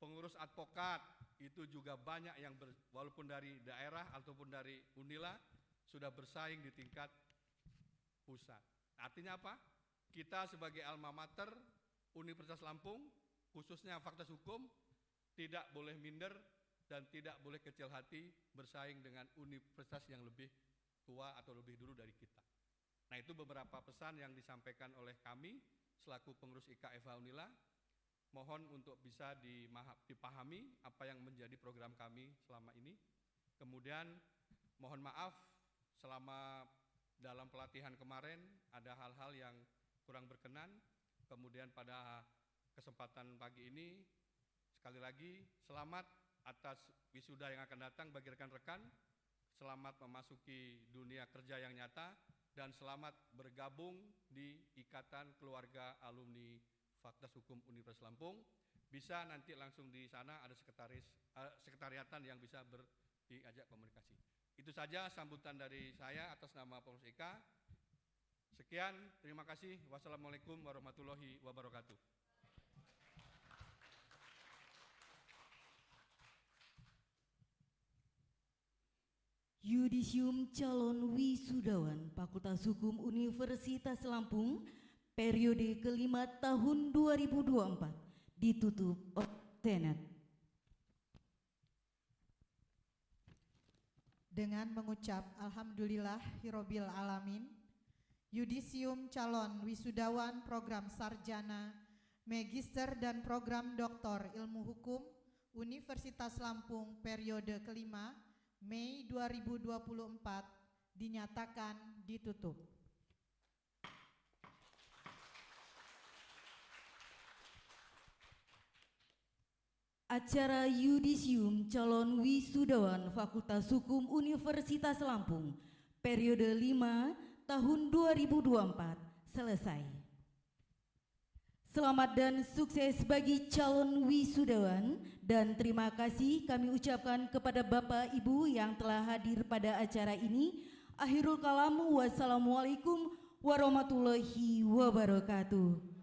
Pengurus advokat, itu juga banyak yang walaupun dari daerah ataupun dari Unila, sudah bersaing di tingkat pusat. Artinya apa? Kita sebagai alma mater Universitas Lampung, khususnya Fakultas Hukum, tidak boleh minder dan tidak boleh kecil hati bersaing dengan universitas yang lebih tua atau lebih dulu dari kita. Nah, itu beberapa pesan yang disampaikan oleh kami selaku pengurus IKFA Unila. Mohon untuk bisa dipahami apa yang menjadi program kami selama ini. Kemudian mohon maaf selama dalam pelatihan kemarin ada hal-hal yang kurang berkenan. Kemudian pada kesempatan pagi ini sekali lagi selamat atas wisuda yang akan datang bagi rekan-rekan. Selamat memasuki dunia kerja yang nyata dan selamat bergabung di Ikatan Keluarga Alumni Fakultas Hukum Universitas Lampung. Bisa nanti langsung di sana ada sekretariatan yang bisa diajak komunikasi. Itu saja sambutan dari saya atas nama pengurus IKA. Sekian, terima kasih. Wassalamualaikum warahmatullahi wabarakatuh. Yudisium calon wisudawan Fakultas Hukum Universitas Lampung periode kelima tahun 2024 ditutup oleh Senat. Dengan mengucap Alhamdulillahirabbil alamin, Yudisium calon wisudawan program sarjana, magister dan program doktor ilmu hukum Universitas Lampung periode kelima Mei 2024 dinyatakan ditutup. Acara Yudisium calon wisudawan Fakultas Hukum Universitas Lampung periode 5 tahun 2024 selesai. Selamat dan sukses bagi calon wisudawan dan terima kasih kami ucapkan kepada Bapak Ibu yang telah hadir pada acara ini. Akhirul kalam, wassalamualaikum warahmatullahi wabarakatuh.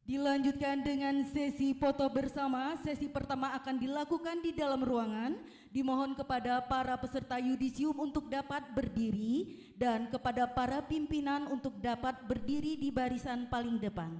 Dilanjutkan dengan sesi foto bersama. Sesi pertama akan dilakukan di dalam ruangan. Dimohon kepada para peserta yudisium untuk dapat berdiri dan kepada para pimpinan untuk dapat berdiri di barisan paling depan.